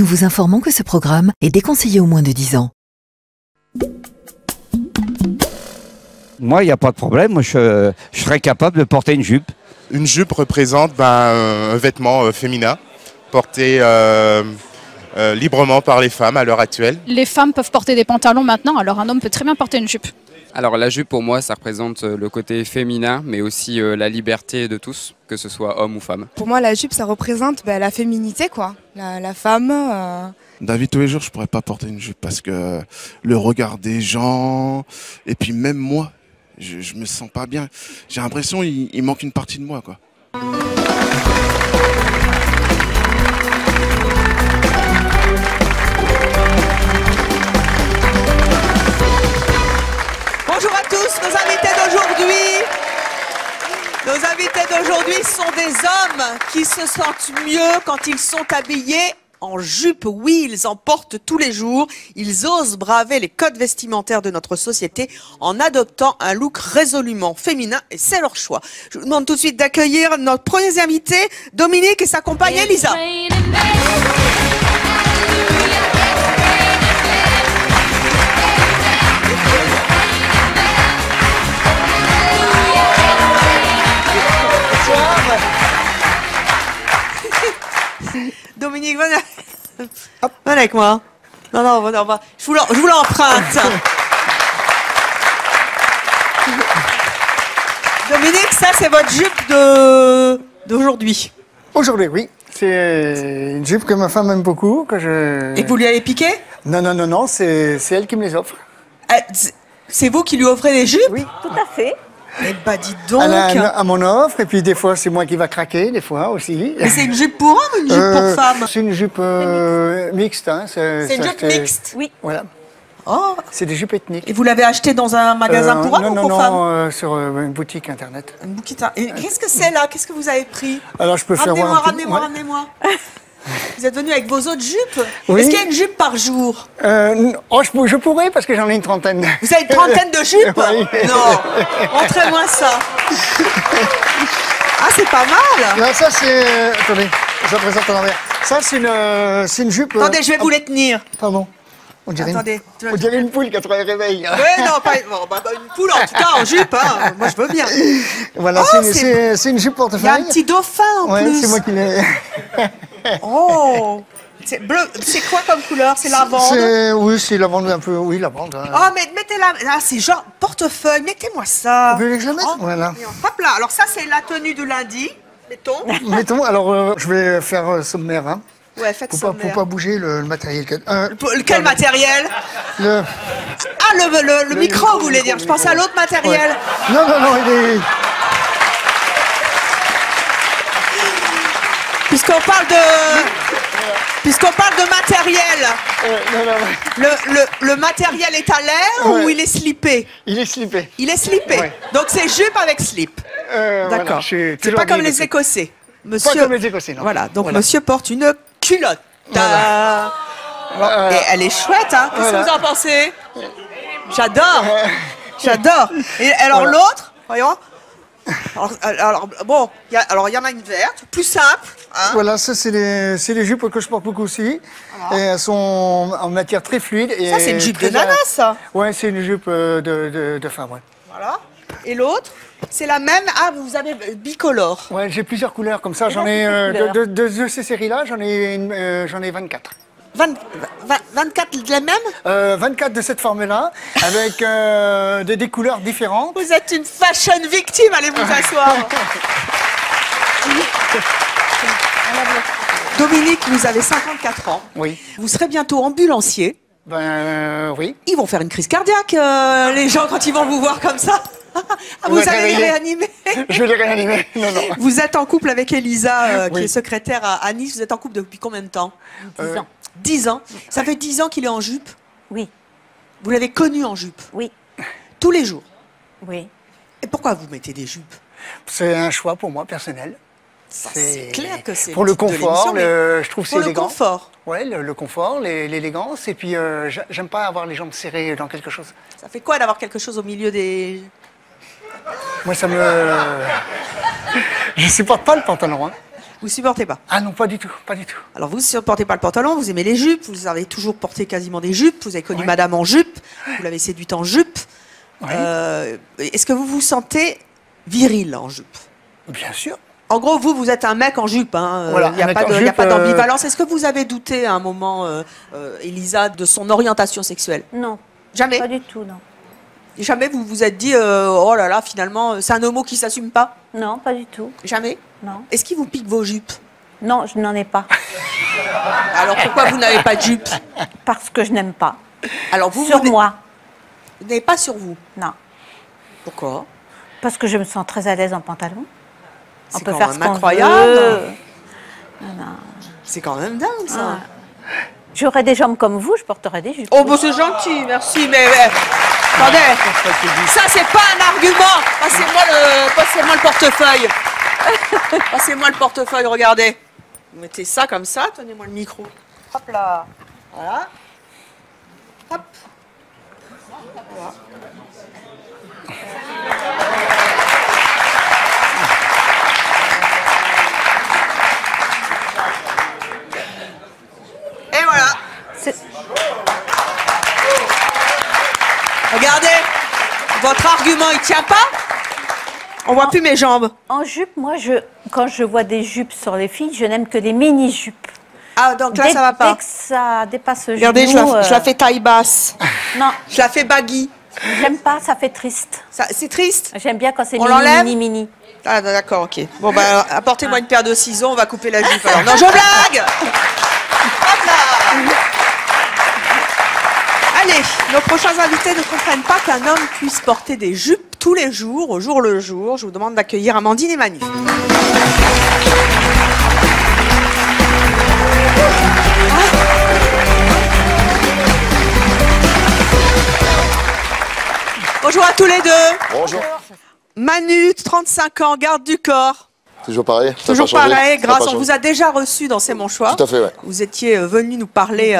Nous vous informons que ce programme est déconseillé aux moins de 10 ans. Moi, il n'y a pas de problème. Moi, je serais capable de porter une jupe. Une jupe représente un vêtement féminin porté librement par les femmes à l'heure actuelle. Les femmes peuvent porter des pantalons maintenant, alors un homme peut très bien porter une jupe. Alors la jupe pour moi ça représente le côté féminin mais aussi la liberté de tous, que ce soit homme ou femme. Pour moi la jupe ça représente la féminité quoi, la femme. Dans la vie de tous les jours je pourrais pas porter une jupe parce que le regard des gens et puis même moi je me sens pas bien. J'ai l'impression il manque une partie de moi quoi. Bonjour à tous, nos invités d'aujourd'hui sont des hommes qui se sentent mieux quand ils sont habillés en jupe. Oui, ils en portent tous les jours. Ils osent braver les codes vestimentaires de notre société en adoptant un look résolument féminin et c'est leur choix. Je vous demande tout de suite d'accueillir notre premier invité, Dominique et sa compagne Elisa. Dominique, venez avec moi. Non, je vous l'emprunte. Dominique, ça c'est votre jupe d'aujourd'hui. Aujourd'hui, oui. C'est une jupe que ma femme aime beaucoup. Et que vous lui avez piqué? Non, c'est elle qui me les offre. C'est vous qui lui offrez les jupes? Oui. Tout à fait. Eh bah dis donc. Elle mon offre et puis des fois c'est moi qui va craquer, des fois aussi. Mais c'est une jupe pour homme ou une jupe pour femme? C'est une jupe mixte. Hein. C'est une jupe mixte? Oui. Voilà. Oh. C'est des jupes ethniques. Et vous l'avez acheté dans un magasin pour homme ou pour femme? Non, sur une boutique internet. Une boutique. Et qu'est-ce que c'est là? Qu'est-ce que vous avez pris? Alors je peux faire voir. Ramenez-moi. Vous êtes venu avec vos autres jupes? Oui. Est-ce qu'il y a une jupe par jour? Je pourrais parce que j'en ai une trentaine. Vous avez une trentaine de jupes? Oui. Non. Montrez-moi ça. Ah, c'est pas mal. Là, ça c'est... Attendez, je la présente à l'envers. Ça c'est une jupe... Attendez, je vais vous les tenir. Pardon. On dirait une poule qui a trouvé le réveil. Oui, non, pas une poule en tout cas en jupe. Hein. Moi, je veux bien. Voilà, c'est une jupe portefeuille. Il y a un petit dauphin en plus. C'est moi qui l'ai... Oh, c'est bleu. C'est quoi comme couleur? C'est lavande? Oui, c'est lavande un peu. Oui, lavande. Hein. Oh, mais mettez-la. Ah, c'est genre portefeuille. Mettez-moi ça. Vous voulez que je la mette? Voilà. Hop là. Alors ça, c'est la tenue de lundi. Mettons. Alors, je vais faire sommaire. Hein. Ouais, faites sommaire. Faut pas bouger le matériel. Quel matériel? Le micro, vous voulez dire. Je pensais à l'autre matériel. Ouais. Non, il est... Puisqu'on parle de matériel, le matériel est à l'air ou il est slippé? Il est slippé. Il est slippé. Ouais. Donc c'est jupe avec slip. D'accord. Voilà, c'est pas comme les Écossais. Monsieur... Pas comme les Écossais, non. Voilà. Donc monsieur porte une culotte. Voilà. Et elle est chouette, hein. Qu'est-ce que vous en pensez? J'adore. Et alors l'autre, voyons. Alors bon, il y en a une verte, plus simple. Hein. Voilà, ça c'est les jupes que je porte beaucoup aussi. Voilà. Et elles sont en matière très fluide. Et ça c'est une jupe de nana, ça? Ouais, c'est une jupe de femme, ouais. Voilà. Et l'autre, c'est la même. Ah, vous avez bicolore. Ouais, j'ai plusieurs couleurs comme ça. J'en ai de ces séries-là, j'en ai 24. 24 de la même? 24 de cette forme-là, avec des couleurs différentes. Vous êtes une fashion victime, allez vous asseoir. Dominique, vous avez 54 ans. Oui. Vous serez bientôt ambulancier. Oui. Ils vont faire une crise cardiaque, les gens, quand ils vont vous voir comme ça. Vous allez les réanimer? Je vais les réanimer, non. Vous êtes en couple avec Elisa, qui est secrétaire à Nice. Vous êtes en couple depuis combien de temps? 10 ans. 10 ans. Ça fait 10 ans qu'il est en jupe? Oui. Vous l'avez connu en jupe? Oui. Tous les jours? Oui. Et pourquoi vous mettez des jupes? C'est un choix pour moi personnel. C'est clair que c'est pour le confort, je trouve c'est élégant. Pour le confort. Ouais, le confort, l'élégance, et puis j'aime pas avoir les jambes serrées dans quelque chose. Ça fait quoi d'avoir quelque chose au milieu des... Moi, ça me... Je supporte pas le pantalon. Hein. Vous supportez pas? Ah non, pas du tout, pas du tout. Alors vous supportez pas le pantalon, vous aimez les jupes, vous avez toujours porté quasiment des jupes, vous avez connu madame en jupe, vous l'avez séduite en jupe. Oui. Est-ce que vous vous sentez viril en jupe? Bien sûr. En gros, vous êtes un mec en jupe, hein. Voilà, Il n'y a, un mec pas en de- il y a jupe, pas d'ambivalence. Est-ce que vous avez douté à un moment, Elisa, de son orientation sexuelle? Non, Jamais? pas du tout, non. Jamais vous vous êtes dit, oh là là, finalement, c'est un homo qui s'assume pas? Non, pas du tout. Jamais? Non. Est-ce qu'il vous pique vos jupes? Non, je n'en ai pas. Alors pourquoi vous n'avez pas de jupe? Parce que je n'aime pas. Alors vous, Sur moi, Vous n'avez pas sur vous? non. Pourquoi? Parce que je me sens très à l'aise en pantalon. On C'est peut quand faire même ce qu'on incroyable. veut. C'est quand même dingue, ça. Ah. J'aurais des jambes comme vous, je porterais des jupes. Oh, bah c'est gentil, merci, mais attendez, ça c'est pas un argument. Passez-moi le portefeuille. Passez-moi le portefeuille, regardez. Vous mettez ça comme ça, tenez-moi le micro. Hop là, voilà. Hop. Voilà. Et voilà. Regardez, votre argument, il tient pas? On voit plus mes jambes. En jupe, moi, quand je vois des jupes sur les filles, je n'aime que les mini-jupes. Ah, donc là, ça va pas. Dès que ça dépasse le Regardez, genou... je la fais taille basse. Non. Je la fais baggy. J'aime pas, ça fait triste. C'est triste? J'aime bien quand c'est On mini, l'enlève? mini, mini. Ah, d'accord, ok. Bon, bah, apportez-moi une paire de ciseaux, on va couper la jupe. Alors. Non, je blague! Hop là! Allez, nos prochains invités ne comprennent pas qu'un homme puisse porter des jupes tous les jours, au jour le jour. Je vous demande d'accueillir Amandine et Manu. Bonjour à tous les deux. Bonjour. Manu, 35 ans, garde du corps. Toujours pareil. Ça a Toujours pas changé. pareil, Ça a grâce, pas on changé. vous a déjà reçu dans C'est mon choix. Tout à fait, ouais. Vous étiez venu nous parler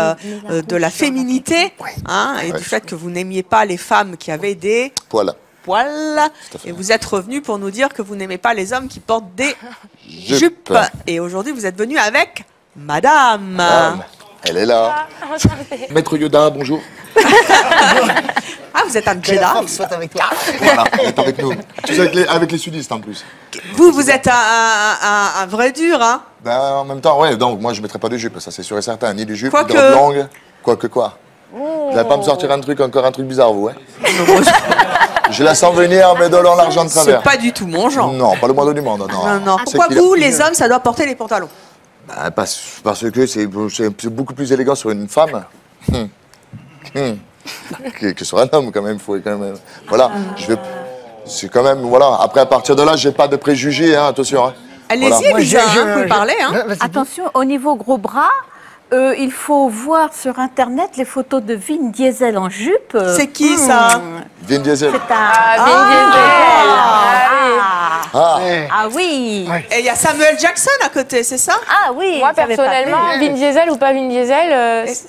de la féminité hein, et du fait que vous n'aimiez pas les femmes qui avaient des Voilà. poils. Et vous êtes revenu pour nous dire que vous n'aimez pas les hommes qui portent des Jupe. jupes. Et aujourd'hui, vous êtes venu avec Madame. Madame, elle est là. Maître Yoda, bonjour. Ah, vous êtes un Jedi. Voilà, elle est avec nous. Tu sais, avec les sudistes en plus. Vous êtes un vrai dur, hein. Ben, en même temps, ouais, donc moi je mettrais pas de jupe, ça c'est sûr et certain. Ni de jupe, ni de Quoique. robe longue. Quoique quoi. Vous n'allez pas me sortir encore un truc bizarre, vous, hein? Je la sens venir, mais de long, l'argent de travers. C'est pas du tout mon genre. Non, pas le moindre du monde, non. Non, non. C'est Pourquoi qu'il a- vous, les hommes, ça doit porter les pantalons? Ben, parce que c'est beaucoup plus élégant sur une femme que sur un homme, quand même. Faut quand même voilà, c'est quand même, voilà. Après, à partir de là, j'ai pas de préjugés, hein, attention. Hein. Allez-y, Voilà. Elisa, vous pouvez parler. Hein. Attention, au niveau gros bras, il faut voir sur Internet les photos de Vin Diesel en jupe. C'est qui, ça? Vin Diesel. C'est un... Ah oui. Et il y a Samuel Jackson à côté, c'est ça? Ah oui. Moi, personnellement, Vin Diesel ou pas Vin Diesel...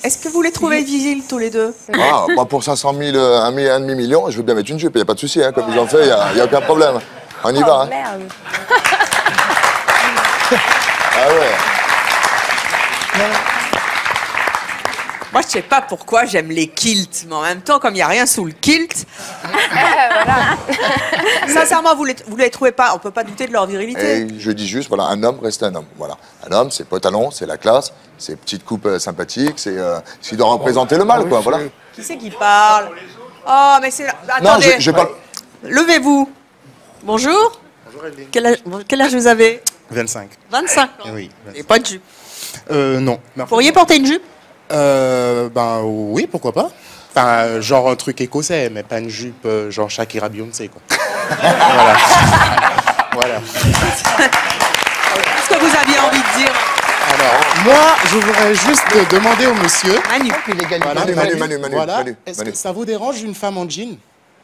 Est-ce que vous les trouvez visibles tous les deux? Ah, moi, pour 500 000, un demi-million, je veux bien mettre une jupe, il n'y a pas de souci, hein, comme ils ont fait, il n'y a aucun problème. On y va. Hein. Merde. Ah ouais. Moi, je sais pas pourquoi j'aime les kilts, mais en même temps, comme il n'y a rien sous le kilt, sincèrement, vous les trouvez pas, on peut pas douter de leur virilité. Et je dis juste, voilà, un homme reste un homme. Voilà. Un homme, c'est pantalon, c'est la classe, c'est petite coupe sympathique, c'est ce qui doit représenter le mal, quoi, voilà. Qui c'est qui parle? Oh, mais c'est... Attendez, Non, je parle... levez-vous. Bonjour. Bonjour Evelyne. Quel âge vous avez? 25. 25 ans. Oui. Et pas de jupe. Non. Vous pourriez porter une jupe? Ben oui, pourquoi pas. Enfin, genre un truc écossais, mais pas une jupe genre Shakira Beyoncé, quoi. Voilà. Voilà. Qu'est-ce que vous aviez envie de dire? Alors, moi, je voudrais juste demander au monsieur... Manu. Voilà, Manu, voilà. Manu. Est-ce que ça vous dérange une femme en jean?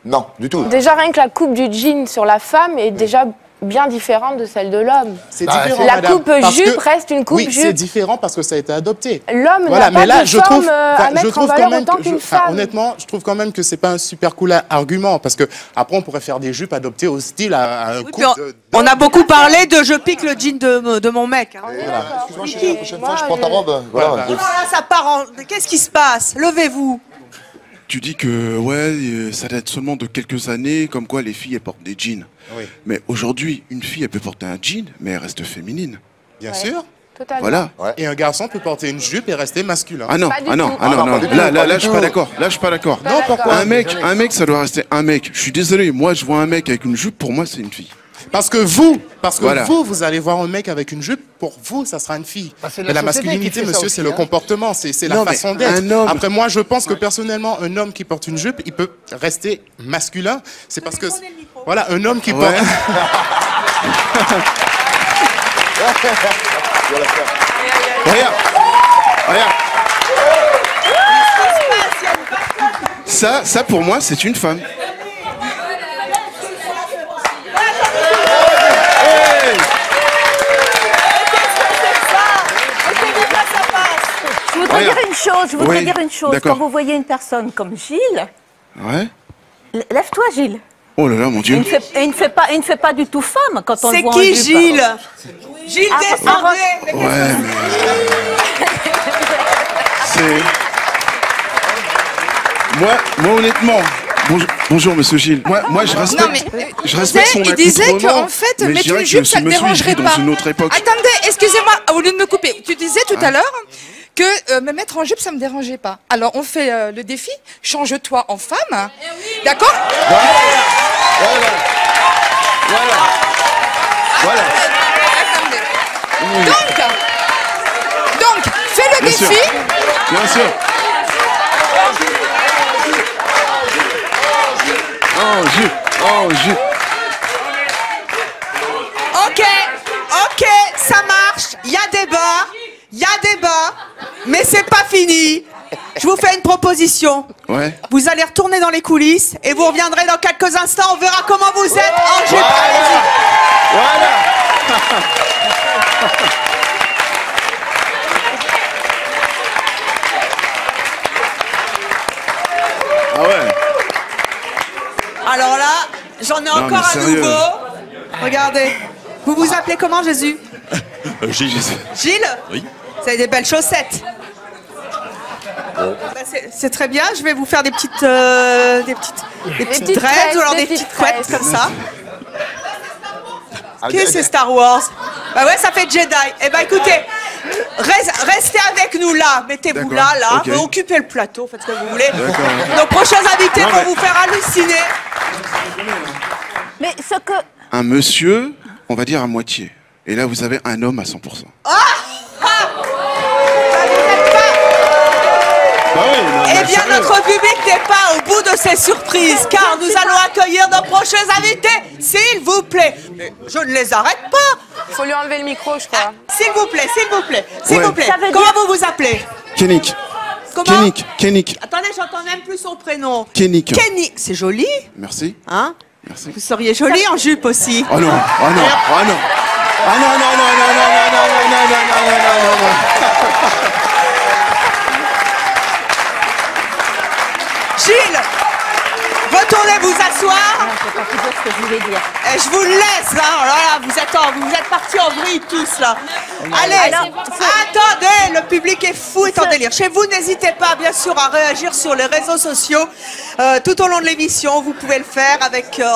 Non, du tout. Déjà, rien que la coupe du jean sur la femme est déjà bien différente de celle de l'homme. C'est différent, La madame, coupe parce jupe que- reste une coupe oui, jupe. c'est différent parce que ça a été adopté. L'homme Voilà, n'a mais pas là, de je forme trouve, à mettre en valeur autant qu'une femme. honnêtement, je trouve quand même que c'est pas un super cool argument parce que après on pourrait faire des jupes adoptées au style à un couple On a beaucoup parlé de je pique le jean de mon mec. Hein. Excuse-moi chérie, la prochaine fois je prends ta robe. Voilà. Oh là, ça part en... Qu'est-ce qui se passe? Levez-vous. Tu dis que ouais, ça date seulement de quelques années, comme quoi les filles elles portent des jeans. Oui. Mais aujourd'hui, une fille elle peut porter un jean, mais elle reste féminine. Bien sûr. Totalement. Voilà. Et un garçon peut porter une jupe et rester masculin. Ah non, ah non, ah non, non. Là, je suis pas d'accord. Là, je suis pas d'accord. Non, pourquoi? Un mec, ça doit rester un mec. Je suis désolé. Moi, je vois un mec avec une jupe. Pour moi, c'est une fille. Parce que vous, Voilà. vous allez voir un mec avec une jupe, pour vous, ça sera une fille. c'est Mais la la société masculinité, qui fait ça monsieur, aussi, c'est le hein. comportement, c'est la Non, mais façon d'être. un homme- Après, moi, je pense que personnellement, un homme qui porte une jupe, il peut rester masculin. C'est parce que, voilà, un homme qui porte... Regarde. Regarde. Ça, pour moi, c'est une femme. Je voudrais Regarde. dire une chose, je voudrais Oui, dire une chose. d'accord. Quand vous voyez une personne comme Gilles, Ouais. lève-toi Gilles. Oh là là, mon Dieu. Il ne fait pas du tout femme quand on le C'est voit en qui jupe. Gilles? Gilles, descendez. Ouais, mais... C'est... Moi, honnêtement... Bonjour, monsieur Gilles. Moi, je respecte, Non, mais, je respecte son il disait accoutrement, qu'en fait, mais je mettre dirais une que jupe, ce ça ne monsieur, il dérangerait vit dans pas. une autre époque. Attendez, excusez-moi, au lieu de me couper, tu disais tout à l'heure que me mettre en jupe, ça ne me dérangeait pas. Alors, on fait le défi, change-toi en femme. D'accord? Voilà. Donc, fais le Bien sûr. défi. Bien sûr. Oh, jupe. Ok, ça marche. Il y a débat, mais c'est pas fini. Je vous fais une proposition. Ouais. Vous allez retourner dans les coulisses et vous reviendrez dans quelques instants. On verra comment vous êtes en jupe. Allez-y. Ah ouais. Alors là, j'en ai Non, encore mais un sérieux. nouveau. Regardez. Vous vous appelez comment, Jésus? Gilles. Gilles? Oui. Vous avez des belles chaussettes. Bah, c'est très bien. Je vais vous faire des petites petites dreads tresses, ou alors des des petites petites couettes tresses. comme ça. Qu'est-ce que c'est Star Wars? Bah ouais, ça fait Jedi. Eh ben écoutez, restez avec nous là. Mettez-vous là, D'accord, ok. Occupez le plateau, faites ce que vous voulez. D'accord. Nos prochains invités Non, vont mais- vous faire halluciner. Mais ce que... Un monsieur, on va dire à moitié. Et là, vous avez un homme à 100%. Bah oui, non, mais Eh bien, sérieux. notre public n'est pas au bout de ses surprises, car nous allons accueillir nos prochains invités, s'il vous plaît. Mais je ne les arrête pas. Il faut lui enlever le micro, je crois. S'il vous plaît, s'il vous plaît, s'il Ouais. vous plaît. Ça veut Comment dire- vous vous appelez? Kennick. Comment? Kennick. Attendez, j'entends même plus son prénom. Kennick. Kenny. C'est joli, Merci. hein? Merci. Vous seriez jolie en jupe aussi. Oh non, oh non, oh non. Ah non, non, non, non, non, non, non, non, non, non, non, non, non. Gilles, retournez vous asseoir. C'est pas tout dire ce que je voulais dire. Et je vous laisse, hein. Oh là là, vous êtes partis en vrille tous là. Allez, attendez, le public est fou, est en délire. Chez vous, n'hésitez pas bien sûr à réagir sur les réseaux sociaux tout au long de l'émission. Vous pouvez le faire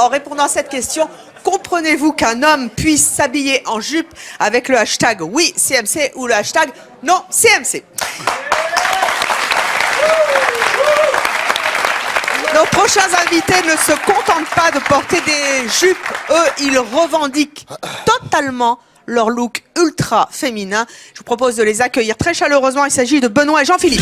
en répondant à cette question. Comprenez-vous qu'un homme puisse s'habiller en jupe avec le hashtag oui CMC ou le hashtag non CMC? Nos prochains invités ne se contentent pas de porter des jupes. Eux, ils revendiquent totalement leur look ultra féminin. Je vous propose de les accueillir très chaleureusement. Il s'agit de Benoît et Jean-Philippe.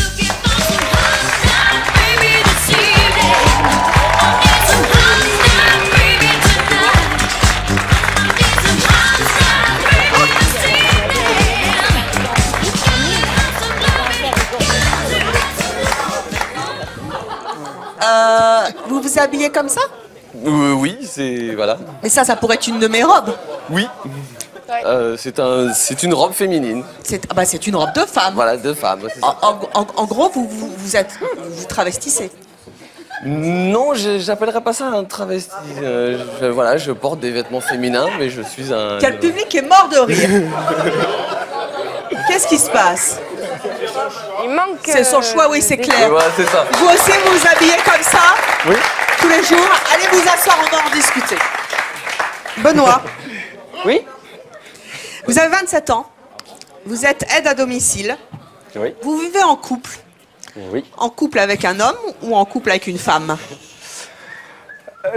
Vous vous habillez comme ça? Oui, c'est... Voilà. Mais ça pourrait être une de mes robes. Oui. C'est une robe féminine. C'est une robe de femme. Voilà, de femme. En gros, vous travestissez. Non, j'appellerais pas ça un travesti. Voilà, je porte des vêtements féminins, mais je suis un... Quel public est mort de rire. Qu'est-ce qui se passe? Il manque... C'est son choix, oui, c'est clair. Voilà, c'est ça. Vous aussi, vous vous habillez comme ça? Oui. Tous les jours? Allez vous asseoir, on va en discuter. Benoît. Oui. Vous avez 27 ans. Vous êtes aide à domicile. Oui. Vous vivez en couple. Oui. En couple avec un homme ou en couple avec une femme?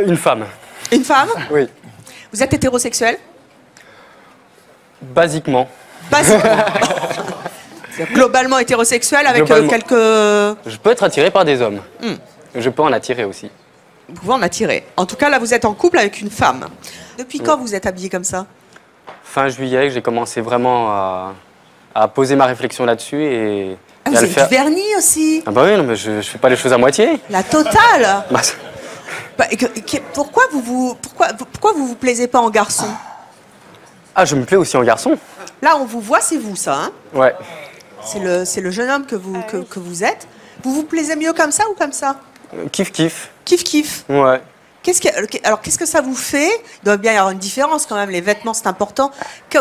Une femme. Une femme? Oui. Vous êtes hétérosexuel? Basiquement. Basiquement. Globalement hétérosexuel avec quelques... Je peux être attiré par des hommes. Je peux en attirer aussi. Vous pouvez en attirer. En tout cas, là, vous êtes en couple avec une femme. Depuis quand vous êtes habillé comme ça? Fin juillet, j'ai commencé vraiment à poser ma réflexion là-dessus et... vous avez du vernis aussi? Ah bah oui, non, mais je fais pas les choses à moitié. La totale. Bah, pourquoi vous plaisez pas en garçon? Ah, je me plais aussi en garçon. Là, on vous voit, c'est vous, ça, hein? Ouais. C'est le jeune homme que vous êtes. Vous vous plaisez mieux comme ça ou comme ça? Kiff kiff. Kiff kiff. Ouais. Alors, qu'est-ce que ça vous fait? Il doit bien y avoir une différence quand même. Les vêtements, c'est important.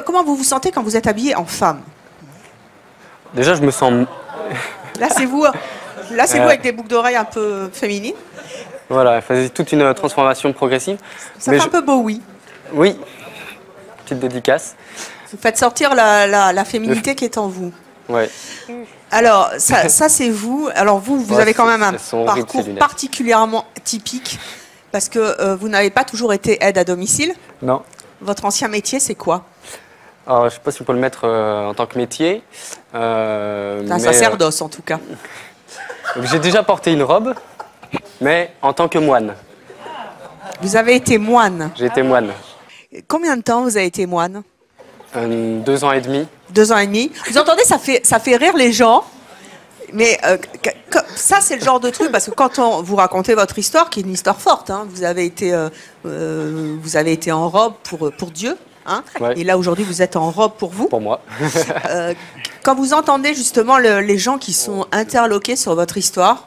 Comment vous vous sentez quand vous êtes habillé en femme? Déjà, je me sens... Là, c'est vous. Là, c'est vous avec des boucles d'oreilles un peu féminines. Voilà, c'est toute une transformation progressive. Ça fait un peu beau, oui. Oui. Petite dédicace. Vous faites sortir la féminité qui est en vous. Ouais. Alors, ça c'est vous. Alors, vous avez quand même un parcours particulièrement typique parce que vous n'avez pas toujours été aide à domicile. Non. Votre ancien métier, c'est quoi? Alors, je ne sais pas si on peut le mettre en tant que métier. Un sacerdoce, en tout cas. J'ai déjà porté une robe, mais en tant que moine. Vous avez été moine? J'ai été moine. Combien de temps vous avez été moine? 2 ans et demi. 2 ans et demi. Vous entendez, ça fait rire les gens. Mais ça, c'est le genre de truc, parce que quand vous racontez votre histoire, qui est une histoire forte, hein, vous avez été en robe pour Dieu, hein, ouais. Et là, aujourd'hui, vous êtes en robe pour vous. Pour moi. Quand vous entendez justement les gens qui sont interloqués sur votre histoire,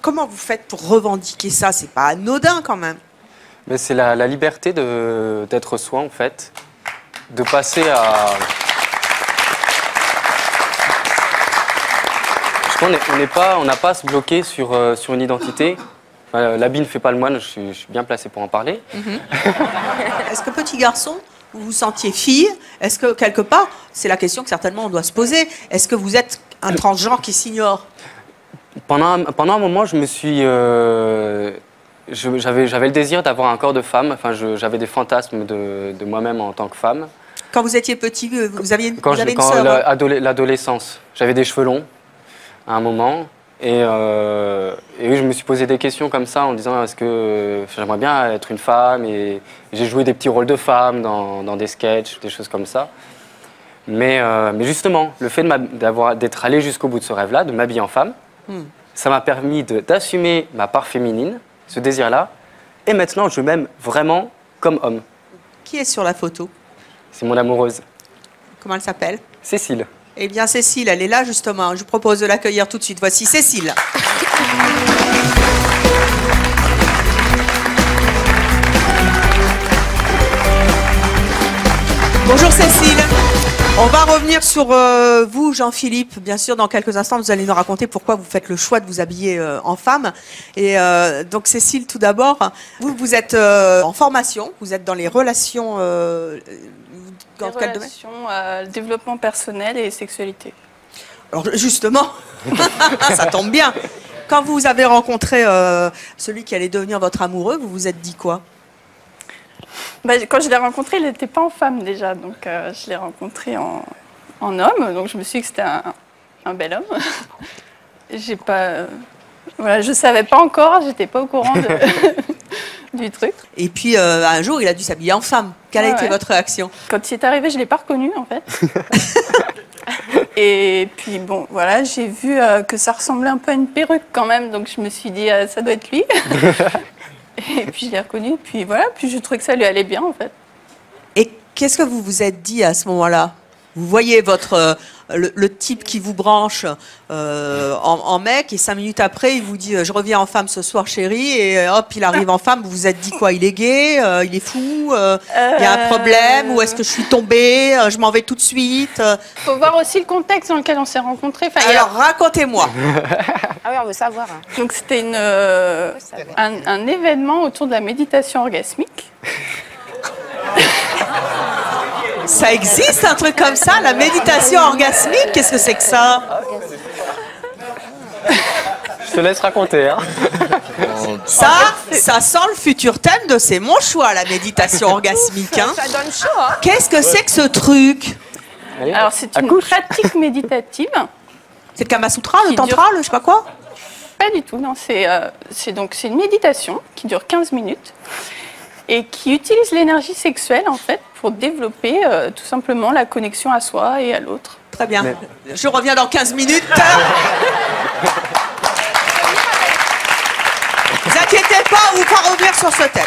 comment vous faites pour revendiquer ça? C'est pas anodin quand même. Mais c'est la liberté d'être soi, en fait. De passer à... Je crois qu'on n'a pas à se bloquer sur une identité. L'habit ne fait pas le moine, je suis bien placé pour en parler. Est-ce que petit garçon, vous vous sentiez fille? Est-ce que quelque part, c'est la question que certainement on doit se poser, est-ce que vous êtes un transgenre qui s'ignore? Pendant un moment, je me suis... J'avais le désir d'avoir un corps de femme, enfin, j'avais des fantasmes de moi-même en tant que femme. Quand vous étiez petit, vous aviez une Quand sœur? L'adolescence, j'avais des cheveux longs à un moment, et oui, je me suis posé des questions comme ça en disant est-ce que j'aimerais bien être une femme, et j'ai joué des petits rôles de femme dans des sketchs, des choses comme ça. Mais justement, le fait d'être allé jusqu'au bout de ce rêve-là, de m'habiller en femme, ça m'a permis d'assumer ma part féminine, ce désir-là, et maintenant je m'aime vraiment comme homme. Qui est sur la photo? C'est mon amoureuse. Comment elle s'appelle? Cécile. Eh bien Cécile, elle est là justement. Je vous propose de l'accueillir tout de suite. Voici Cécile. Bonjour Cécile. On va revenir sur vous, Jean-Philippe. Bien sûr, dans quelques instants, vous allez nous raconter pourquoi vous faites le choix de vous habiller en femme. Et donc, Cécile, tout d'abord, vous êtes en formation, vous êtes dans les relations... dans quel domaine? Développement personnel et sexualité. Alors, justement, ça tombe bien. Quand vous avez rencontré celui qui allait devenir votre amoureux, vous vous êtes dit quoi? Quand je l'ai rencontré, il n'était pas en femme déjà, donc je l'ai rencontré en homme, donc je me suis dit que c'était un bel homme. Je ne savais pas encore, j'étais pas au courant du truc. Et puis un jour, il a dû s'habiller en femme. Quelle a été votre réaction? Quand il est arrivé, je ne l'ai pas reconnu en fait. Et puis bon, voilà, j'ai vu que ça ressemblait un peu à une perruque quand même, donc je me suis dit ça doit être lui. Et puis je l'ai reconnu, puis voilà, puis je trouvais que ça lui allait bien en fait. Et qu'est-ce que vous vous êtes dit à ce moment-là? Vous voyez le type qui vous branche en mec et 5 minutes après, il vous dit je reviens en femme ce soir chérie et hop, il arrive en femme. Vous vous êtes dit quoi? Il est gay? Il est fou? Il y a un problème? Ou est-ce que je suis tombée? Je m'en vais tout de suite? Faut voir aussi le contexte dans lequel on s'est rencontrés. Enfin, alors racontez-moi. Ah oui, on veut savoir. Donc c'était un événement autour de la méditation orgasmique. Ça existe un truc comme ça, la méditation orgasmique? Qu'est-ce que c'est que ça? Je te laisse raconter. Hein. Ça sent le futur thème de C'est mon choix, la méditation orgasmique. Hein. Ça donne chaud. Hein. Qu'est-ce que c'est que ce truc? Alors c'est une pratique méditative. C'est le Kama Sutra, le Tantra, le je sais pas quoi? Pas du tout, non. C'est une méditation qui dure 15 minutes. Et qui utilise l'énergie sexuelle, en fait, pour développer tout simplement la connexion à soi et à l'autre. Très bien. Je reviens dans 15 minutes. Ne vous inquiétez pas, on va revenir sur ce thème.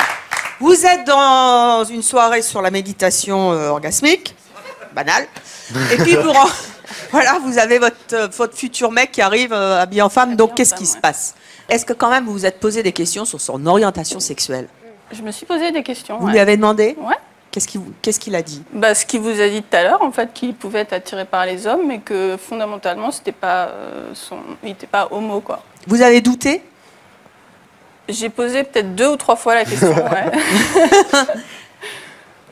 Vous êtes dans une soirée sur la méditation orgasmique, banal. Et puis, voilà, vous avez votre futur mec qui arrive habillé en femme, donc qu'est-ce qui se passe? Est-ce que quand même vous vous êtes posé des questions sur son orientation sexuelle? Je me suis posé des questions. Vous lui avez demandé? Ouais. Qu'est-ce qu'il a dit? Ce qu'il vous a dit tout à l'heure, en fait, qu'il pouvait être attiré par les hommes, mais que fondamentalement, c'était pas il n'était pas homo, quoi. Vous avez douté? J'ai posé peut-être 2 ou 3 fois la question, ouais.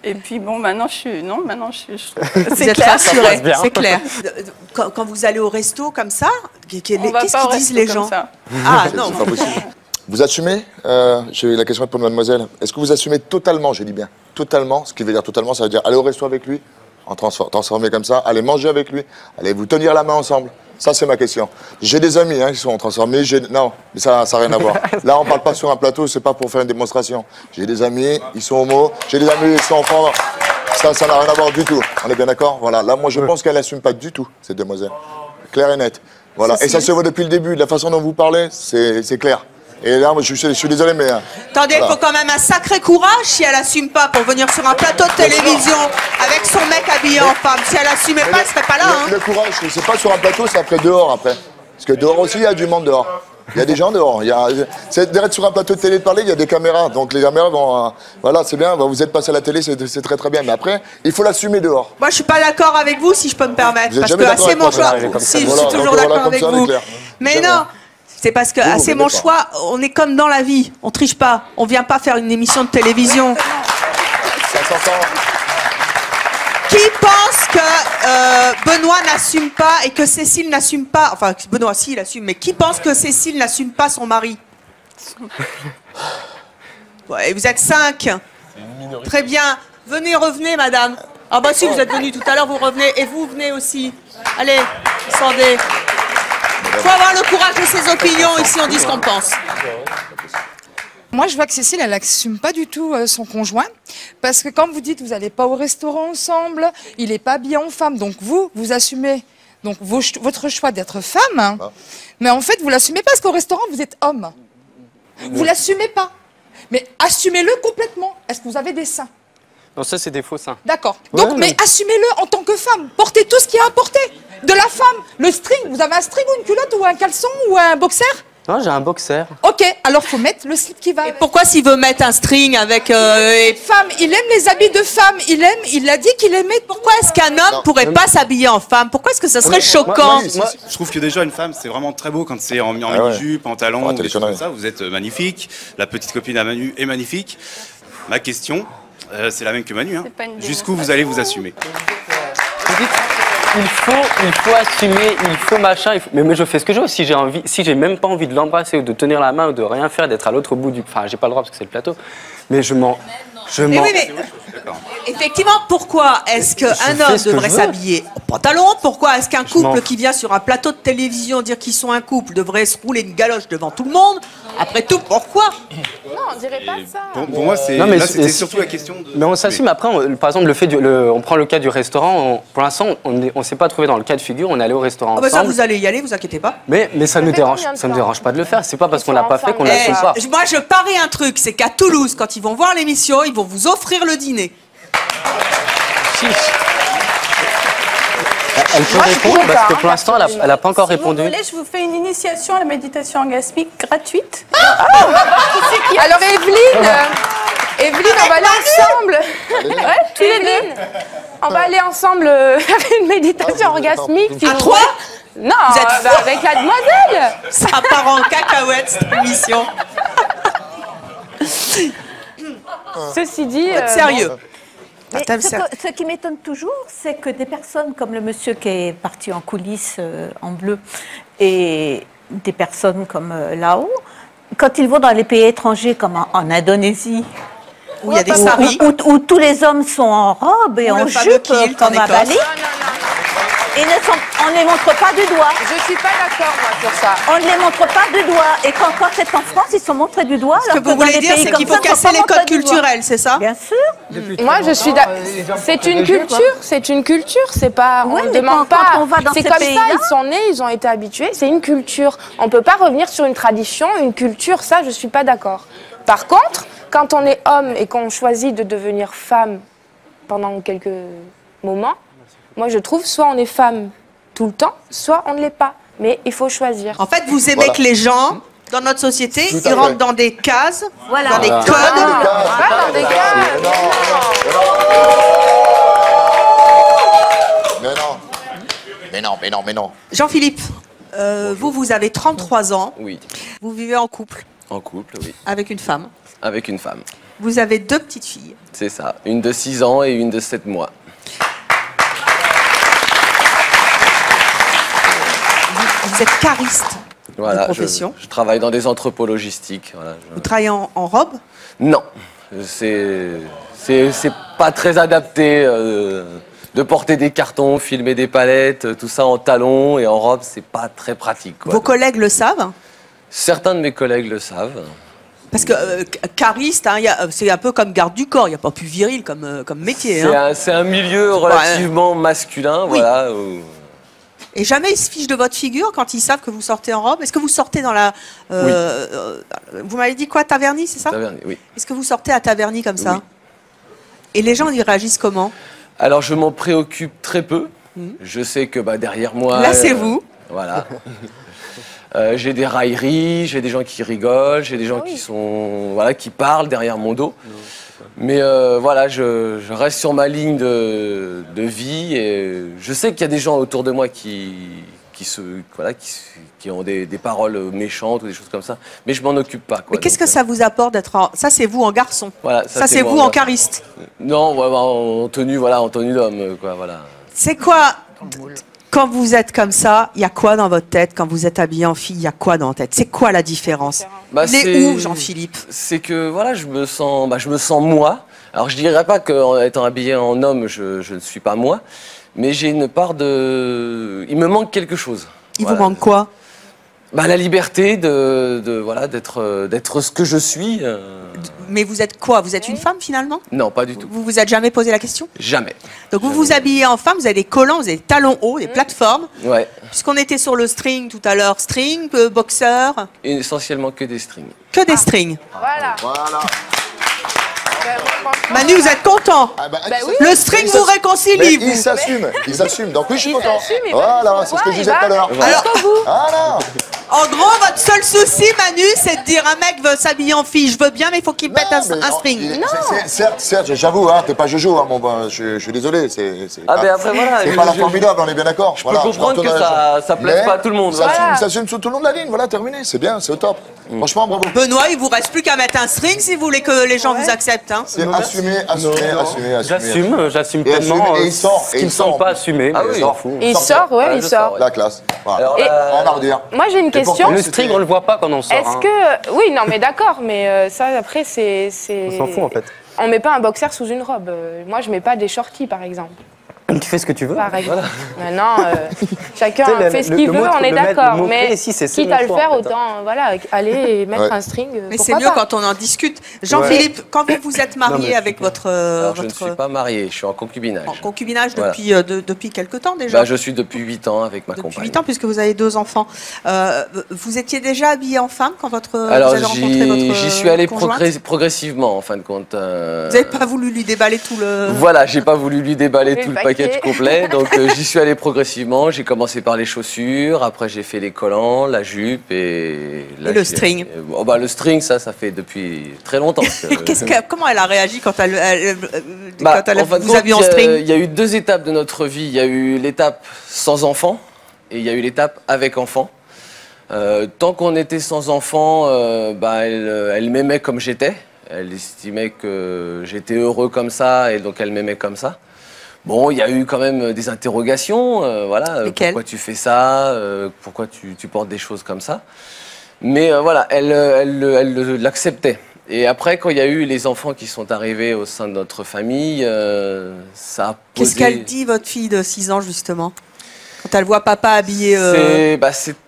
Et puis bon, maintenant je suis... Vous êtes rassuré, c'est clair. Quand vous allez au resto comme ça, qu'est-ce qu'ils disent les gens? Ah non. C'est pas possible. Vous assumez, j'ai la question pour mademoiselle, est-ce que vous assumez totalement, j'ai dit bien, totalement, ce qui veut dire totalement, ça veut dire aller au resto avec lui, en transformer comme ça, aller manger avec lui, aller vous tenir la main ensemble. Ça, c'est ma question. J'ai des amis qui sont transformés, non, mais ça n'a rien à voir. Là, on ne parle pas sur un plateau, c'est pas pour faire une démonstration. J'ai des amis, ils sont homo, j'ai des amis, ils sont enfants. Ça n'a rien à voir du tout. On est bien d'accord? Voilà. Là, moi, je pense qu'elle n'assume pas du tout, cette demoiselle. Claire et nette. Voilà. Et ça se voit depuis le début. De la façon dont vous parlez, c'est clair. Et là, moi, je suis désolé, mais... Attendez, il faut quand même un sacré courage si elle assume pas pour venir sur un plateau de télévision avec son mec habillé en femme. Si elle assumait pas, elle serait pas là. Le courage, c'est pas sur un plateau, c'est après dehors, après. Parce que dehors aussi, il y a du monde dehors. Il y a des gens dehors. C'est d'être sur un plateau de télé de parler, il y a des caméras. Donc les caméras vont... voilà, c'est bien, vous êtes passé à la télé, c'est très très bien. Mais après, il faut l'assumer dehors. Moi, je suis pas d'accord avec vous, si je peux me permettre. Vous êtes parce jamais que d'accord assez avec mon moi, choix... Si, je suis toujours d'accord avec vous. Mais jamais. non. C'est parce que c'est mon choix, on est comme dans la vie, on triche pas, on vient pas faire une émission de télévision. Ça s'entend. Qui pense que Benoît n'assume pas et que Cécile n'assume pas, enfin Benoît si il assume, mais qui pense que Cécile n'assume pas son mari? Ouais, vous êtes 5. Très bien, revenez madame. Ah bah si, vous êtes venue tout à l'heure, vous revenez, et vous venez aussi. Allez, descendez. Il faut avoir le courage de ses opinions, ici on dit ce qu'on pense. Moi, je vois que Cécile, elle n'assume pas du tout son conjoint. Parce que quand vous dites vous n'allez pas au restaurant ensemble, il n'est pas habillé en femme. Donc vous assumez donc votre choix d'être femme. Mais en fait, vous ne l'assumez pas parce qu'au restaurant, vous êtes homme. Vous ne l'assumez pas. Mais assumez-le complètement. Est-ce que vous avez des seins? Non, ça, c'est des faux seins. D'accord. Donc, mais assumez-le en tant que femme. Portez tout ce qu'il y a à porter. De la femme. Le string, vous avez un string ou une culotte ou un caleçon ou un boxer? Non, j'ai un boxer. Ok, alors faut mettre le slip qui va. Et pourquoi s'il veut mettre un string avec... Femme, il aime les habits de femme, il a dit qu'il aimait... Pourquoi est-ce qu'un homme pourrait pas s'habiller en femme? Pourquoi est-ce que ça serait choquant? Je trouve que déjà une femme, c'est vraiment très beau quand c'est en mini-jupe, en talons, des choses comme ça. Vous êtes magnifique, la petite copine à Manu est magnifique. Ma question, c'est la même que Manu. Hein. Jusqu'où vous allez vous assumer? Il faut assumer, il faut machin, mais je fais ce que je veux. Si j'ai même pas envie de l'embrasser ou de tenir la main ou de rien faire, d'être à l'autre bout du... Enfin, j'ai pas le droit parce que c'est le plateau. Mais je m'en... Mais effectivement, pourquoi est-ce qu'un homme devrait s'habiller en pantalon? Pourquoi est-ce qu'un couple qui vient sur un plateau de télévision dire qu'ils sont un couple devrait se rouler une galoche devant tout le monde? Après tout, pourquoi pourquoi? Non, on dirait pas ça. Pour moi, c'est. Non, mais Là, c'était c'est- surtout la question. Mais on s'assume. Après, par exemple, on prend le cas du restaurant. Pour l'instant, on ne s'est pas trouvé dans le cas de figure. On est allé au restaurant Ah bah ça, ensemble. vous allez y aller, vous inquiétez pas. Mais ça nous dérange. combien de Ça nous temps dérange pas de le faire. C'est pas parce qu'on l'a pas fait qu'on l'assume pas. Moi, je parie un truc, c'est qu'à Toulouse, quand ils vont voir l'émission, ils vont vous offrir le dîner. Elle peut Moi, je répondre pourrais parce pas, que pour l'instant, elle n'a pas encore Si répondu. vous voulez, je vous fais une initiation à la méditation orgasmique gratuite. Alors Evelyne, on va aller ensemble. Ouais, tous les deux. On va aller ensemble faire une méditation orgasmique. À trois? Non, Vous êtes avec la demoiselle. Ça part en cacahuète, cette émission. Ceci dit... Sérieux. Mais ce qui m'étonne toujours, c'est que des personnes comme le monsieur qui est parti en coulisses en bleu et des personnes comme là-haut, quand ils vont dans les pays étrangers comme en Indonésie, où il y a des saris, où tous les hommes sont en robe et Ou en le fameux jupe kilt comme en à Écosse. Bali, on ne les montre pas du doigt. Je suis pas d'accord, moi, sur ça. On ne les montre pas du doigt. Et quand c'est en France, ils sont montrés du doigt. Ce que vous voulez dire, c'est qu'il faut casser les codes culturels, c'est ça? Bien sûr. Moi, je suis c'est une culture, c'est pas, on Ouais, ne mais demande quand pas, on va dans c'est ces comme ça, pays-là- ils sont nés, ils ont été habitués, c'est une culture. On peut pas revenir sur une tradition, une culture, ça, je suis pas d'accord. Par contre, quand on est homme et qu'on choisit de devenir femme pendant quelques moments, moi, je trouve, soit on est femme tout le temps, soit on ne l'est pas. Mais il faut choisir. En fait, vous aimez que les gens, dans notre société, Tout à ils fait. rentrent dans des cases, Voilà. dans des Voilà. codes. Pas dans des cas. Mais non. Jean-Philippe, vous avez 33 ans, Oui, vous vivez en couple en couple, oui. avec une femme. Avec une femme. Vous avez 2 petites filles. C'est ça. Une de 6 ans et une de 7 mois. Vous êtes cariste Voilà, de profession. je travaille dans des entrepôts logistiques. Voilà, Vous travaillez en robe? Non, c'est pas très adapté de porter des cartons, filmer des palettes, tout ça en talons et en robe, c'est pas très pratique. Quoi. Vos collègues le savent? Certains de mes collègues le savent. Parce que cariste, hein, c'est un peu comme garde du corps, il n'y a pas plus viril comme métier. Hein. C'est un milieu relativement masculin, Oui. voilà. Et jamais ils se fichent de votre figure quand ils savent que vous sortez en robe? Est-ce que vous sortez dans la... vous m'avez dit quoi, Taverny, c'est ça? Taverny, oui. Est-ce que vous sortez à Taverny comme ça? Oui. Et les gens, ils réagissent comment? Alors je m'en préoccupe très peu. Je sais que derrière moi... Là, c'est vous. Voilà. J'ai des railleries, j'ai des gens qui rigolent, j'ai des gens qui parlent derrière mon dos. Mais voilà, je reste sur ma ligne de vie et je sais qu'il y a des gens autour de moi qui ont des paroles méchantes ou des choses comme ça, mais je m'en occupe pas. Mais qu'est-ce que ça vous apporte d'être en... Ça, c'est vous en garçon. Voilà, ça c'est vous en cariste. Non, en tenue d'homme, quoi, voilà. C'est quoi, quand vous êtes comme ça, il y a quoi dans votre tête? Quand vous êtes habillé en fille, il y a quoi dans votre tête? C'est quoi la différence? Il est où, Jean-Philippe? C'est que voilà, je me sens moi. Alors je dirais pas qu'en étant habillé en homme, je ne suis pas moi, mais j'ai une part de... Il me manque quelque chose. Il vous manque quoi? La liberté d'être ce que je suis. Mais vous êtes quoi? Vous êtes une femme finalement? Non, pas du tout. Vous vous êtes jamais posé la question? Jamais. Donc vous vous habillez en femme, vous avez des collants, vous avez des talons hauts, des plateformes. Ouais. Puisqu'on était sur le string tout à l'heure, string, boxer. Essentiellement que des strings. Que des strings. Voilà. Manu, vous êtes content? oui. Le string vous réconcilie, Mais vous. il s'assume. Donc oui, je suis content. s'assume, il va Voilà, dire c'est ce que je il disais va tout à l'heure. Alors, Voilà. en gros, votre seul souci, Manu, c'est de dire un mec veut s'habiller en fille, je veux bien, mais il faut qu'il mette un string. Certes, j'avoue, t'es pas Jojo, je suis désolé. Après voilà. C'est pas la formidable, on est bien d'accord. Je peux comprendre que ça plaise pas à tout le monde. Il s'assume tout le long de la ligne, voilà, terminé. C'est bien, c'est au top. Franchement, bravo. Benoît, il vous reste plus qu'à mettre un string si vous voulez que les gens vous acceptent. Hein. C'est assumer. J'assume pleinement. Et il sort. Ce qui ne semble pas assumé. Il sort, ouais, il sort. La classe. Voilà. Et- En arrière. Moi, j'ai une question. Le string, on le voit pas quand on sort. Est-ce que... Oui, non, mais d'accord, mais ça, après, c'est... On s'en fout en fait. On met pas un boxer sous une robe. Moi, je mets pas des shorties, par exemple. Comme tu fais ce que tu veux. Par exemple. Voilà. Maintenant, chacun fait ce qu'il veut, on est d'accord. Mais quitte à le faire, autant voilà, aller et mettre un string. Mais c'est mieux quand on en discute. Jean-Philippe, quand vous êtes marié avec votre... Alors, je ne suis pas marié, je suis en concubinage. En concubinage depuis quelque temps déjà? Je suis depuis 8 ans avec ma compagne. Depuis 8 ans, puisque vous avez 2 enfants. Vous étiez déjà habillé en femme quand vous avez rencontré votre j'y suis allé conjointe progressivement, en fin de compte. Vous n'avez pas voulu lui déballer tout le... Voilà, j'ai pas voulu lui déballer tout le package complet, donc j'y suis allé progressivement. J'ai commencé par les chaussures, après j'ai fait les collants, la jupe et le string. Le string, ça fait depuis très longtemps. Comment elle a réagi quand elle vous a vu en string? Il y a eu 2 étapes de notre vie. Il y a eu l'étape sans enfant et il y a eu l'étape avec enfant. Tant qu'on était sans enfant, elle m'aimait comme j'étais. Elle estimait que j'étais heureux comme ça et donc elle m'aimait comme ça. Bon, il y a eu quand même des interrogations, pourquoi tu fais ça, pourquoi tu portes des choses comme ça. Mais elle l'acceptait. Et après, quand il y a eu les enfants qui sont arrivés au sein de notre famille, ça a posé... Qu'est-ce qu'elle dit, votre fille de 6 ans, justement? Quand elle voit papa habillé...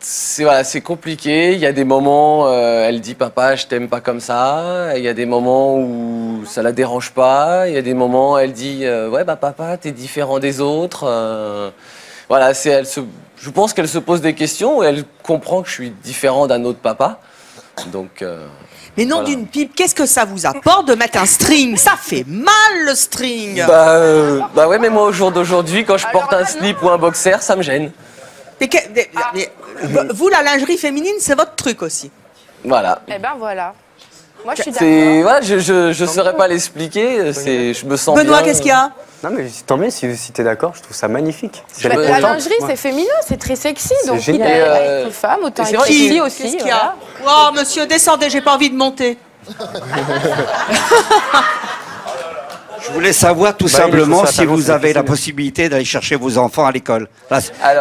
C'est compliqué. Il y a des moments, elle dit « Papa, je t'aime pas comme ça ». Il y a des moments où ça la dérange pas. Il y a des moments, elle dit « Ouais, papa, t'es différent des autres ». Je pense qu'elle se pose des questions et elle comprend que je suis différent d'un autre papa. Donc... Mais non, d'une pipe, qu'est-ce que ça vous apporte de mettre un string? Ça fait mal, le string. Ouais, mais moi, au jour d'aujourd'hui, quand je porte un slip ou un boxer, ça me gêne. Mais vous, la lingerie féminine, c'est votre truc aussi. Voilà. Eh ben voilà. Moi, je suis d'accord. Je ne saurais pas l'expliquer. Je me sens Benoît, bien. qu'est-ce qu'il y a? Non, mais tant mieux si tu es d'accord, je trouve ça magnifique. La lingerie, c'est féminin, c'est très sexy. Donc, quitte à être femme, autant être sexy aussi. Qu'est-ce qu'il y a? Oh, monsieur, descendez, j'ai pas envie de monter. Je voulais savoir tout simplement si vous avez la possibilité d'aller chercher vos enfants à l'école.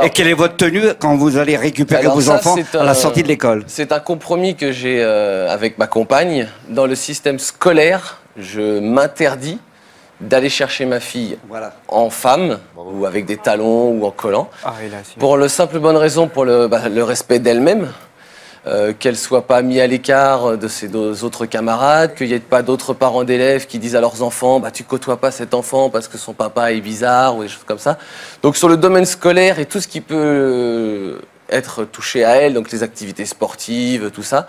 Et quelle est votre tenue quand vous allez récupérer vos enfants à la sortie de l'école? C'est un compromis que j'ai avec ma compagne. Dans le système scolaire, je m'interdis d'aller chercher ma fille en femme, ou avec des talons, ou en collant, pour la simple bonne raison, pour le respect d'elle-même, qu'elle ne soit pas mise à l'écart de ses autres camarades, qu'il n'y ait pas d'autres parents d'élèves qui disent à leurs enfants « tu ne côtoies pas cet enfant parce que son papa est bizarre » ou des choses comme ça. Donc sur le domaine scolaire et tout ce qui peut être touché à elle, donc les activités sportives, tout ça,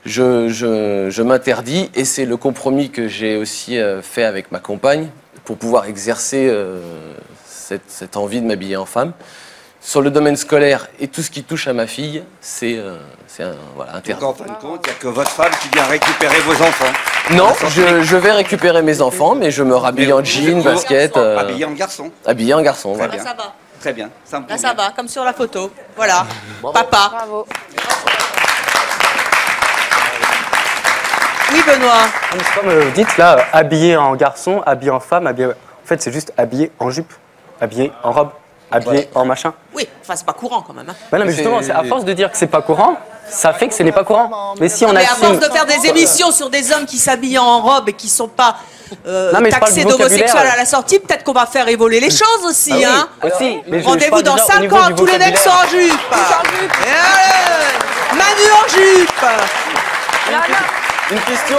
je m'interdis, et c'est le compromis que j'ai aussi fait avec ma compagne pour pouvoir exercer cette envie de m'habiller en femme. Sur le domaine scolaire et tout ce qui touche à ma fille, c'est interdit. Donc en fin de compte, il n'y a que votre femme qui vient récupérer vos enfants? Non, je vais récupérer mes enfants, mais je me rhabille en jean, basket. Habillé en garçon? Habillé en garçon, voilà. Ça va. Très bien. Là, ça va, comme sur la photo. Voilà. Papa. Bravo. Oui, Benoît. Comme vous dites là, habillé en garçon, habillé en femme, habillé... En fait, c'est juste habillé en jupe, habillé en robe, habillé en machin. Oui, enfin, c'est pas courant quand même. Hein. Non, mais justement, à force de dire que c'est pas courant, ça fait que ce n'est pas courant. Mais si on à force de faire des émissions sur des hommes qui s'habillent en robe et qui sont pas taxés d'homosexuels à la sortie, peut-être qu'on va faire évoluer les choses aussi. Rendez-vous dans 5 ans, tous les mecs sont en jupe. Manu en jupe. Une question.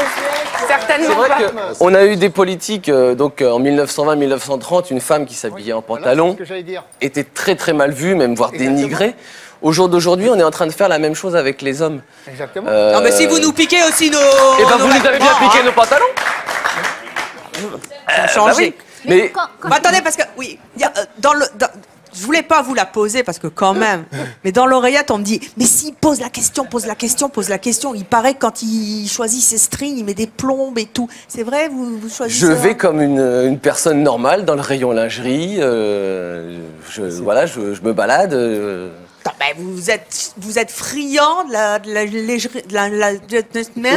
Certainement C'est vrai pas. qu'on a eu des politiques, donc en 1920-1930, une femme qui s'habillait en pantalon était très très mal vue, même voire dénigrée. Au jour d'aujourd'hui, on est en train de faire la même chose avec les hommes. Exactement. Non mais si vous nous piquez aussi nos... Eh ben vous nous avez bien piqué nos pantalons. Ça a changé. Mais attendez, parce que oui, je voulais pas vous la poser parce que quand même, mais dans l'oreillette on me dit mais s'il pose la question, il paraît que quand il choisit ses strings, il met des plombes et tout. C'est vrai, vous choisissez? Je vais comme une personne normale dans le rayon lingerie. Je me balade. Non, ben vous êtes friand de la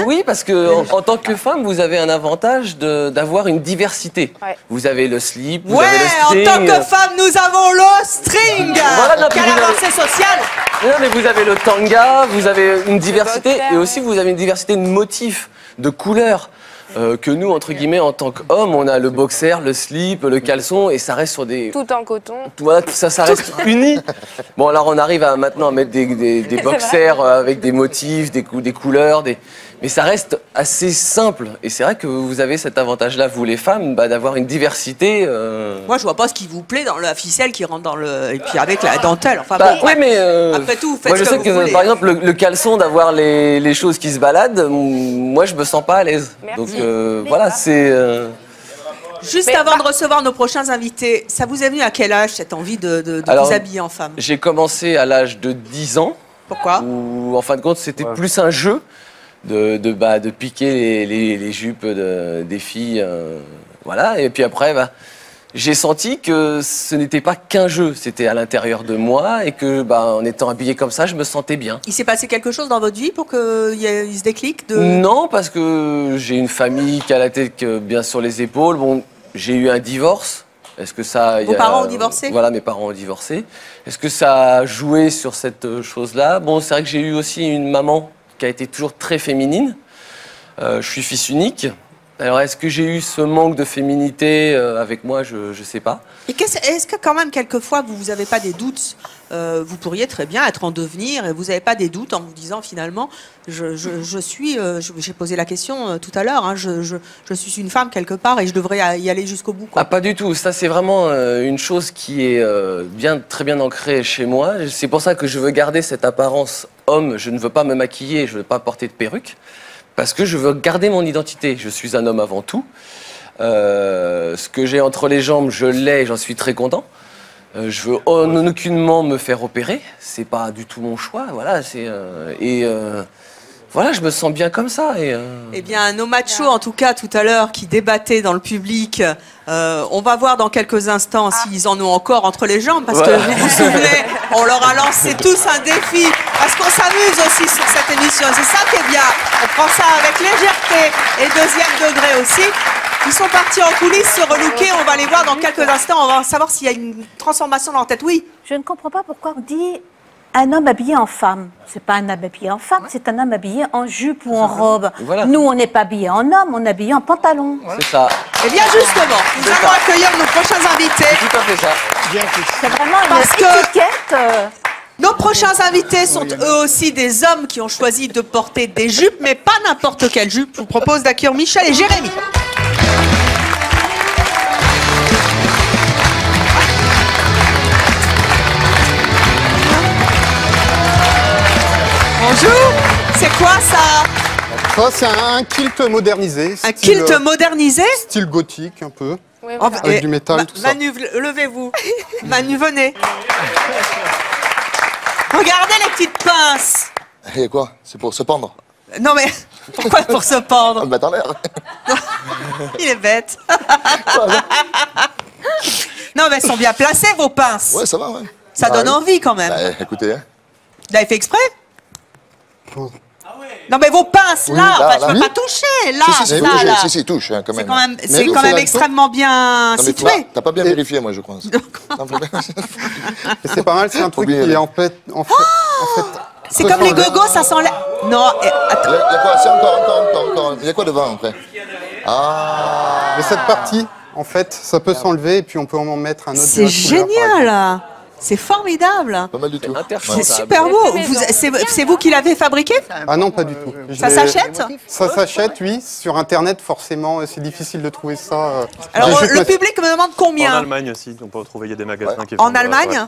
Oui, parce que en tant que femme, vous avez un avantage d'avoir une diversité. Ouais. Vous avez le slip, vous avez le string. En tant que femme, nous avons le string. Voilà, quelle avancée sociale. Non, mais vous avez le tanga, vous avez une diversité, et aussi vous avez une diversité de motifs, de couleurs. que nous, entre guillemets, en tant qu'hommes, on a le boxer, le slip, le caleçon, et ça reste sur des... Tout en coton. Voilà, ça reste uni. Bon, alors on arrive maintenant à mettre des boxers avec des motifs, des couleurs, mais ça reste assez simple. Et c'est vrai que vous avez cet avantage-là, vous les femmes, d'avoir une diversité. Moi, je vois pas ce qui vous plaît dans la ficelle qui rentre dans le... Et puis avec la dentelle. Enfin, oui, mais après tout, faites moi, je ce sais que que, vous voulez. par exemple, le caleçon, d'avoir les choses qui se baladent, moi, je me sens pas à l'aise. Donc voilà, c'est... Juste avant de recevoir nos prochains invités, ça vous est venu à quel âge, cette envie de Alors, vous habiller en femme? J'ai commencé à l'âge de 10 ans. Pourquoi? Où, en fin de compte, c'était plus un jeu de piquer les jupes des filles. Voilà, et puis après, j'ai senti que ce n'était pas qu'un jeu, c'était à l'intérieur de moi et que, en étant habillé comme ça, je me sentais bien. Il s'est passé quelque chose dans votre vie pour qu'il y se déclic de... Non, parce que j'ai une famille qui a la tête bien sur les épaules. Bon, j'ai eu un divorce. Est-ce que ça... Vos parents ont divorcé? Voilà, mes parents ont divorcé. Est-ce que ça a joué sur cette chose-là? Bon, c'est vrai que j'ai eu aussi une maman qui a été toujours très féminine. Je suis fils unique. Alors, est-ce que j'ai eu ce manque de féminité avec moi? Je ne sais pas. Et est-ce que quand même, quelquefois, vous n'avez pas des doutes? Vous pourriez très bien être en devenir et vous n'avez pas des doutes en vous disant, finalement, j'ai posé la question tout à l'heure, hein, je suis une femme quelque part et je devrais y aller jusqu'au bout, quoi. Ah, pas du tout. Ça, c'est vraiment une chose qui est très bien ancrée chez moi. C'est pour ça que je veux garder cette apparence homme. Je ne veux pas me maquiller, je ne veux pas porter de perruque. Parce que je veux garder mon identité. Je suis un homme avant tout. Ce que j'ai entre les jambes, je l'ai et j'en suis très content. Je veux aucunement me faire opérer. C'est pas du tout mon choix. Voilà, voilà, je me sens bien comme ça. Eh bien, nos machos, en tout cas, tout à l'heure, qui débattaient dans le public, on va voir dans quelques instants s'ils en ont encore entre les jambes, parce que vous vous souvenez, on leur a lancé tous un défi, parce qu'on s'amuse aussi sur cette émission. C'est ça qui est bien. On prend ça avec légèreté et deuxième degré aussi. Ils sont partis en coulisses se relooker. On va les voir dans quelques instants. On va savoir s'il y a une transformation dans leur tête. Oui. Je ne comprends pas pourquoi on dit un homme habillé en femme. C'est pas un homme habillé en femme, c'est un homme habillé en jupe ou en robe. Voilà. Nous, on n'est pas habillé en homme, on est habillé en pantalon. C'est ça. Eh bien, justement, nous allons accueillir nos prochains invités. Tout à fait ça. C'est vraiment une étiquette. Nos prochains invités sont eux aussi des hommes qui ont choisi de porter des jupes, mais pas n'importe quelle jupe. Je vous propose d'accueillir Michel et Jérémy. Bonjour. C'est quoi ça? Ça, c'est un kilt modernisé. Un kilt modernisé? Style gothique, un peu. Oui, voilà. Avec du métal, tout ça. Manu, levez-vous. Manu, venez. Regardez les petites pinces. Et quoi? C'est pour se pendre? Non mais, pourquoi pour se pendre? Mettre en l'air. Il est bête. Non mais elles sont bien placées vos pinces. Ouais, ça va, ouais. Ça donne envie quand même. Bah, écoutez, hein. Vous l'avez fait exprès? Non mais vos pinces Oui, là, là, je ne peux pas toucher, là, si, touche, hein, quand même. C'est quand même extrêmement bien situé. T'as pas bien vérifié, moi, je crois. C'est pas mal, c'est un truc qui est en fait... C'est comme les gogos, ça s'enlève. Non, attends. Il y a quoi? C'est encore. Il y a quoi devant, après? Ah. Mais cette partie, en fait, ça peut s'enlever et puis on peut en mettre un autre. C'est génial. C'est formidable. Pas mal du tout. C'est super beau. C'est vous qui l'avez fabriqué? Ah non, pas du tout. Ça s'achète? Ça s'achète, oui. Sur Internet, forcément, c'est difficile de trouver ça. Alors, le public me demande combien? En Allemagne aussi, on peut retrouver, il y a des magasins qui En Allemagne?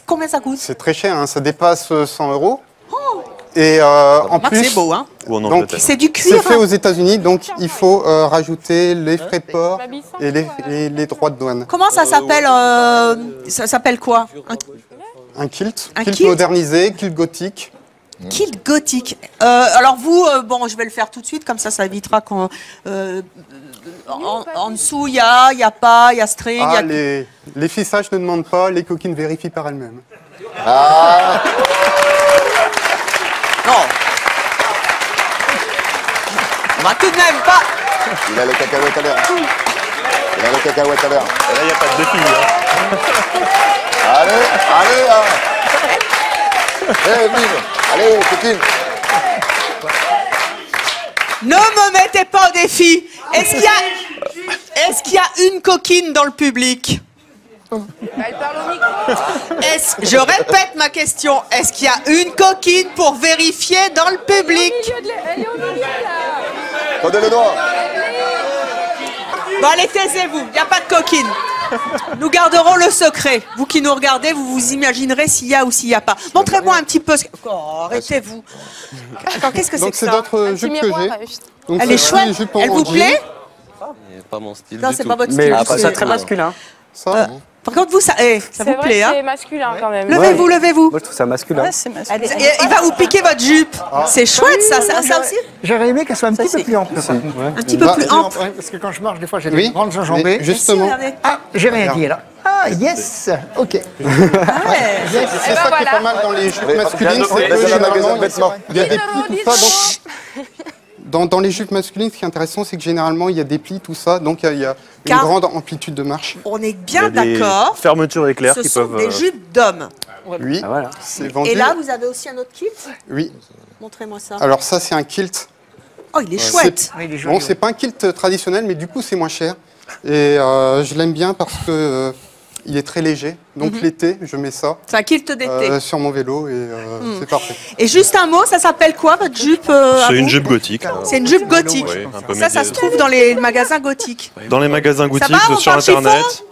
Combien ça coûte? C'est très cher, hein, ça dépasse 100 €. Et en plus, c'est beau, hein. C'est du cuir. C'est fait aux États-Unis, donc il faut rajouter les frais de port et les droits de douane. Comment ça s'appelle? Ça s'appelle quoi? Un kilt. Kilt modernisé, kilt gothique. Kilt gothique. Alors vous, bon, je vais le faire tout de suite, comme ça évitera qu'on... en dessous, il y a pas, il y a string. Ah, les fissages ne demandent pas, les coquines vérifient par elles-mêmes. Ah. Non. On va tout de même pas... Il a les cacahuètes à l'air. Et là, il n'y a pas de défi. Allez, hein. Allez, coquine. Ne me mettez pas au défi. Est-ce qu'il y a une coquine dans le public? Elle parle au micro. Je répète ma question. Est-ce qu'il y a une coquine pour vérifier dans le public? Elle est au milieu, là. Tendez le doigt. Bon, allez, taisez-vous. Il n'y a pas de coquine. Nous garderons le secret. Vous qui nous regardez, vous vous imaginerez s'il y a ou s'il n'y a pas. Montrez-moi un petit peu. Oh, arrêtez-vous. Attends, qu'est-ce que c'est que ça? C'est d'autres jupes que j'ai. Elle est chouette. Elle vous plaît? C'est pas mon style. Non, du c'est tout. pas votre style. C'est très masculin. Ça, par contre, vous, ça vous plaît, hein? C'est masculin quand même. Levez-vous, levez-vous. Moi, je trouve ça masculin. Ouais, c'est masculin. Il va vous piquer votre jupe. C'est chouette, ça aussi. J'aurais aimé qu'elle soit un petit peu plus ample. Un petit peu plus ample. Parce que quand je marche, des fois, j'ai des grandes enjambées. Justement. Ah, j'ai rien dit là. Ah, yes. Ok. C'est ça qui est pas mal dans les jupes masculines, c'est que généralement, il y a des plis, tout ça. Dans les jupes masculines, ce qui est intéressant, c'est que généralement, il y a des plis, tout ça, donc il y a une grande amplitude de marche. On est bien d'accord. Fermetures éclairs qui peuvent. Ce sont des jupes d'hommes. Oui, c'est vendu. Et là, vous avez aussi un autre kilt? Oui. Montrez-moi ça. Alors ça, c'est un kilt. Oh, il est chouette. Bon, c'est pas un kilt traditionnel, mais du coup, c'est moins cher. Et je l'aime bien parce que il est très léger. Donc l'été, je mets ça. C'est un kilt d'été. Sur mon vélo et c'est parfait. Et juste un mot, ça s'appelle quoi votre jupe? C'est une jupe gothique. C'est une jupe gothique. Oui, un peu Ça se trouve dans les magasins gothiques. Dans les magasins gothiques, va, on sur parle Internet.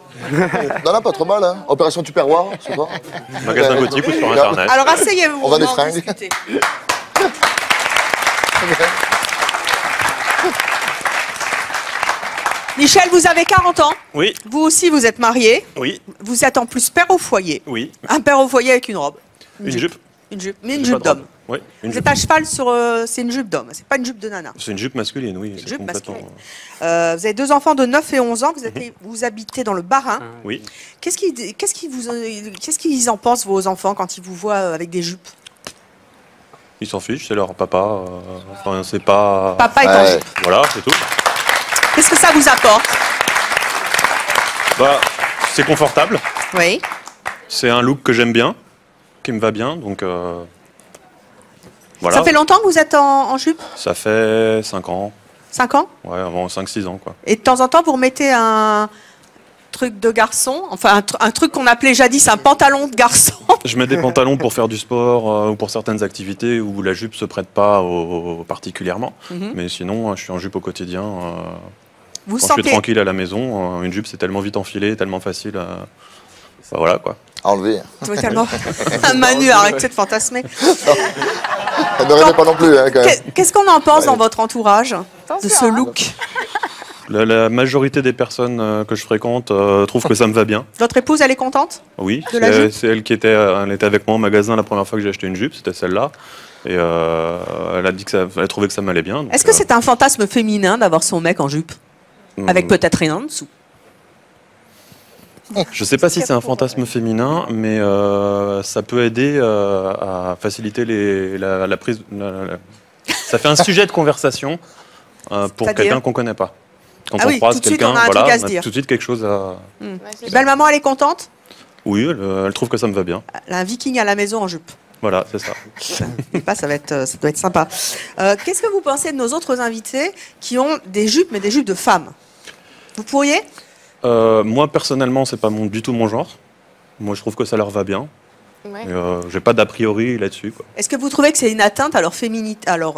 Non, pas trop mal, hein. Opération Tupperware, ce soir. Magasin gothique ou sur Internet. Alors asseyez-vous. On va des en fringues. discuter. Michel, vous avez 40 ans. Oui. Vous aussi, vous êtes marié. Oui. Vous êtes en plus père au foyer. Oui. Un père au foyer avec une robe. Une jupe. Une jupe, mais une jupe d'homme. Oui. Vous êtes à cheval sur... c'est une jupe d'homme, c'est pas une jupe de nana. C'est une jupe masculine, oui. Une jupe masculine. Vous avez 2 enfants de 9 et 11 ans, vous habitez dans le Bas-Rhin. Oui. Qu'est-ce qu'ils en pensent, vos enfants, quand ils vous voient avec des jupes? Ils s'en fichent, c'est leur papa. Enfin, c'est pas. Papa est en jupe. Voilà, c'est tout. Qu'est-ce que ça vous apporte? Bah, c'est confortable. Oui. C'est un look que j'aime bien, qui me va bien, donc. Voilà. Ça fait longtemps que vous êtes en jupe? Ça fait 5 ans. 5 ans? Ouais, avant 5-6 ans, quoi. Et de temps en temps, vous remettez un truc de garçon, enfin un truc qu'on appelait jadis un pantalon de garçon. Je mets des pantalons pour faire du sport ou pour certaines activités où la jupe se prête pas particulièrement. Mais sinon, je suis en jupe au quotidien. Vous quand sentez... je suis tranquille à la maison, une jupe c'est tellement vite enfilé, tellement facile. Enfin, voilà quoi. À enlever. Totalement. Manu, arrêtez de fantasmer. Ne rêvez pas non plus. Hein, qu'est-ce qu'on en pense dans votre entourage de ce look? La majorité des personnes que je fréquente trouvent que ça me va bien. Votre épouse, elle est contente? Oui, c'est elle qui était avec moi au magasin la première fois que j'ai acheté une jupe, c'était celle-là. Et elle a dit que elle trouvait que ça m'allait bien. Est-ce que c'est un fantasme féminin d'avoir son mec en jupe? Avec peut-être rien en dessous? Je ne sais pas si c'est un fantasme féminin, mais ça peut aider à faciliter la prise. Ça fait un sujet de conversation pour quelqu'un qu'on ne connaît pas. Quand on croise quelqu'un, voilà, on a tout de suite quelque chose à... Belle maman, elle est contente? Oui, elle trouve que ça me va bien. Elle a un viking à la maison en jupe. Voilà, c'est ça. Ça doit être sympa. Qu'est-ce que vous pensez de nos autres invités qui ont des jupes, mais des jupes de femmes? Vous pourriez? Moi, personnellement, c'est pas du tout mon genre. Moi, je trouve que ça leur va bien. Ouais. J'ai pas d'a priori là-dessus. Est-ce que vous trouvez que c'est une atteinte à leur féminité, à leur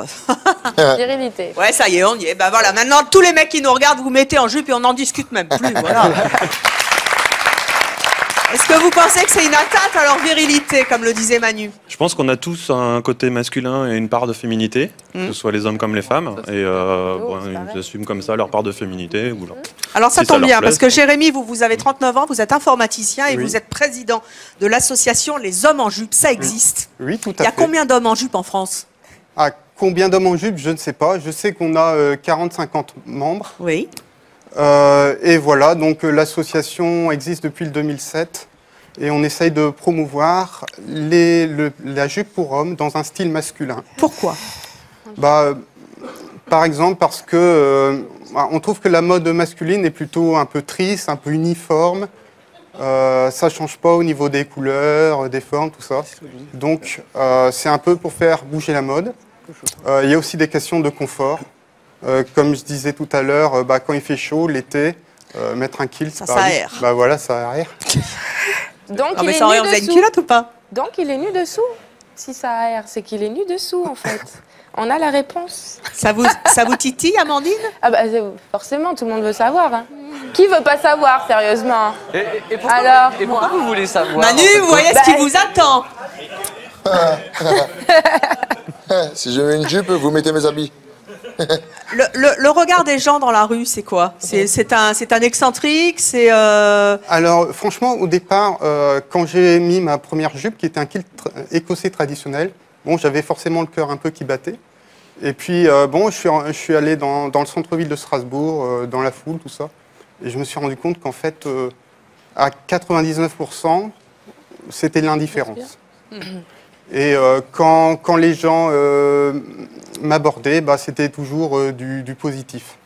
virilité? Ouais, ça y est, on y est. Ben voilà, maintenant tous les mecs qui nous regardent, vous mettez en jupe et on n'en discute même plus. Voilà. Est-ce que vous pensez que c'est une atteinte à leur virilité, comme le disait Manu? Je pense qu'on a tous un côté masculin et une part de féminité, que ce soit les hommes comme les femmes, et ils assument comme ça leur part de féminité. Alors ça tombe bien, parce que Jérémy, vous avez 39 ans, vous êtes informaticien et vous êtes président de l'association Les Hommes en Jupe. Ça existe? Oui, tout à fait. Il y a combien d'hommes en jupe en France? Ah, combien d'hommes en jupe, je ne sais pas. Je sais qu'on a 40-50 membres. Oui. Et voilà, donc l'association existe depuis le 2007 et on essaye de promouvoir la jupe pour hommes dans un style masculin. Pourquoi? Par exemple parce que on trouve que la mode masculine est plutôt un peu triste, un peu uniforme. Ça ne change pas au niveau des couleurs, des formes, tout ça. Donc c'est un peu pour faire bouger la mode. Il y a aussi des questions de confort. Comme je disais tout à l'heure, quand il fait chaud, l'été, mettre un kilt, ça aère. Bah voilà, ça aère. Donc non, il mais est ça aère, nu vous avez une dessous. culotte ou pas? Donc il est nu dessous. Si ça aère, c'est qu'il est nu dessous en fait. On a la réponse. Ça vous titille, Amandine? Ah bah forcément, tout le monde veut savoir. Hein. Qui veut pas savoir, sérieusement? Et pourquoi vous voulez savoir? Manu, vous voyez ce qui vous attend. Si je mets une jupe, vous mettez mes habits. Le regard des gens dans la rue, c'est quoi? C'est un excentrique, c'est... Alors, franchement, au départ, quand j'ai mis ma première jupe, qui était un kilt écossais traditionnel, bon, j'avais forcément le cœur un peu qui battait. Et puis, bon, je suis allé dans le centre-ville de Strasbourg, dans la foule, tout ça. Et je me suis rendu compte qu'en fait, à 99%, c'était l'indifférence. Et quand les gens m'abordaient, c'était toujours du positif.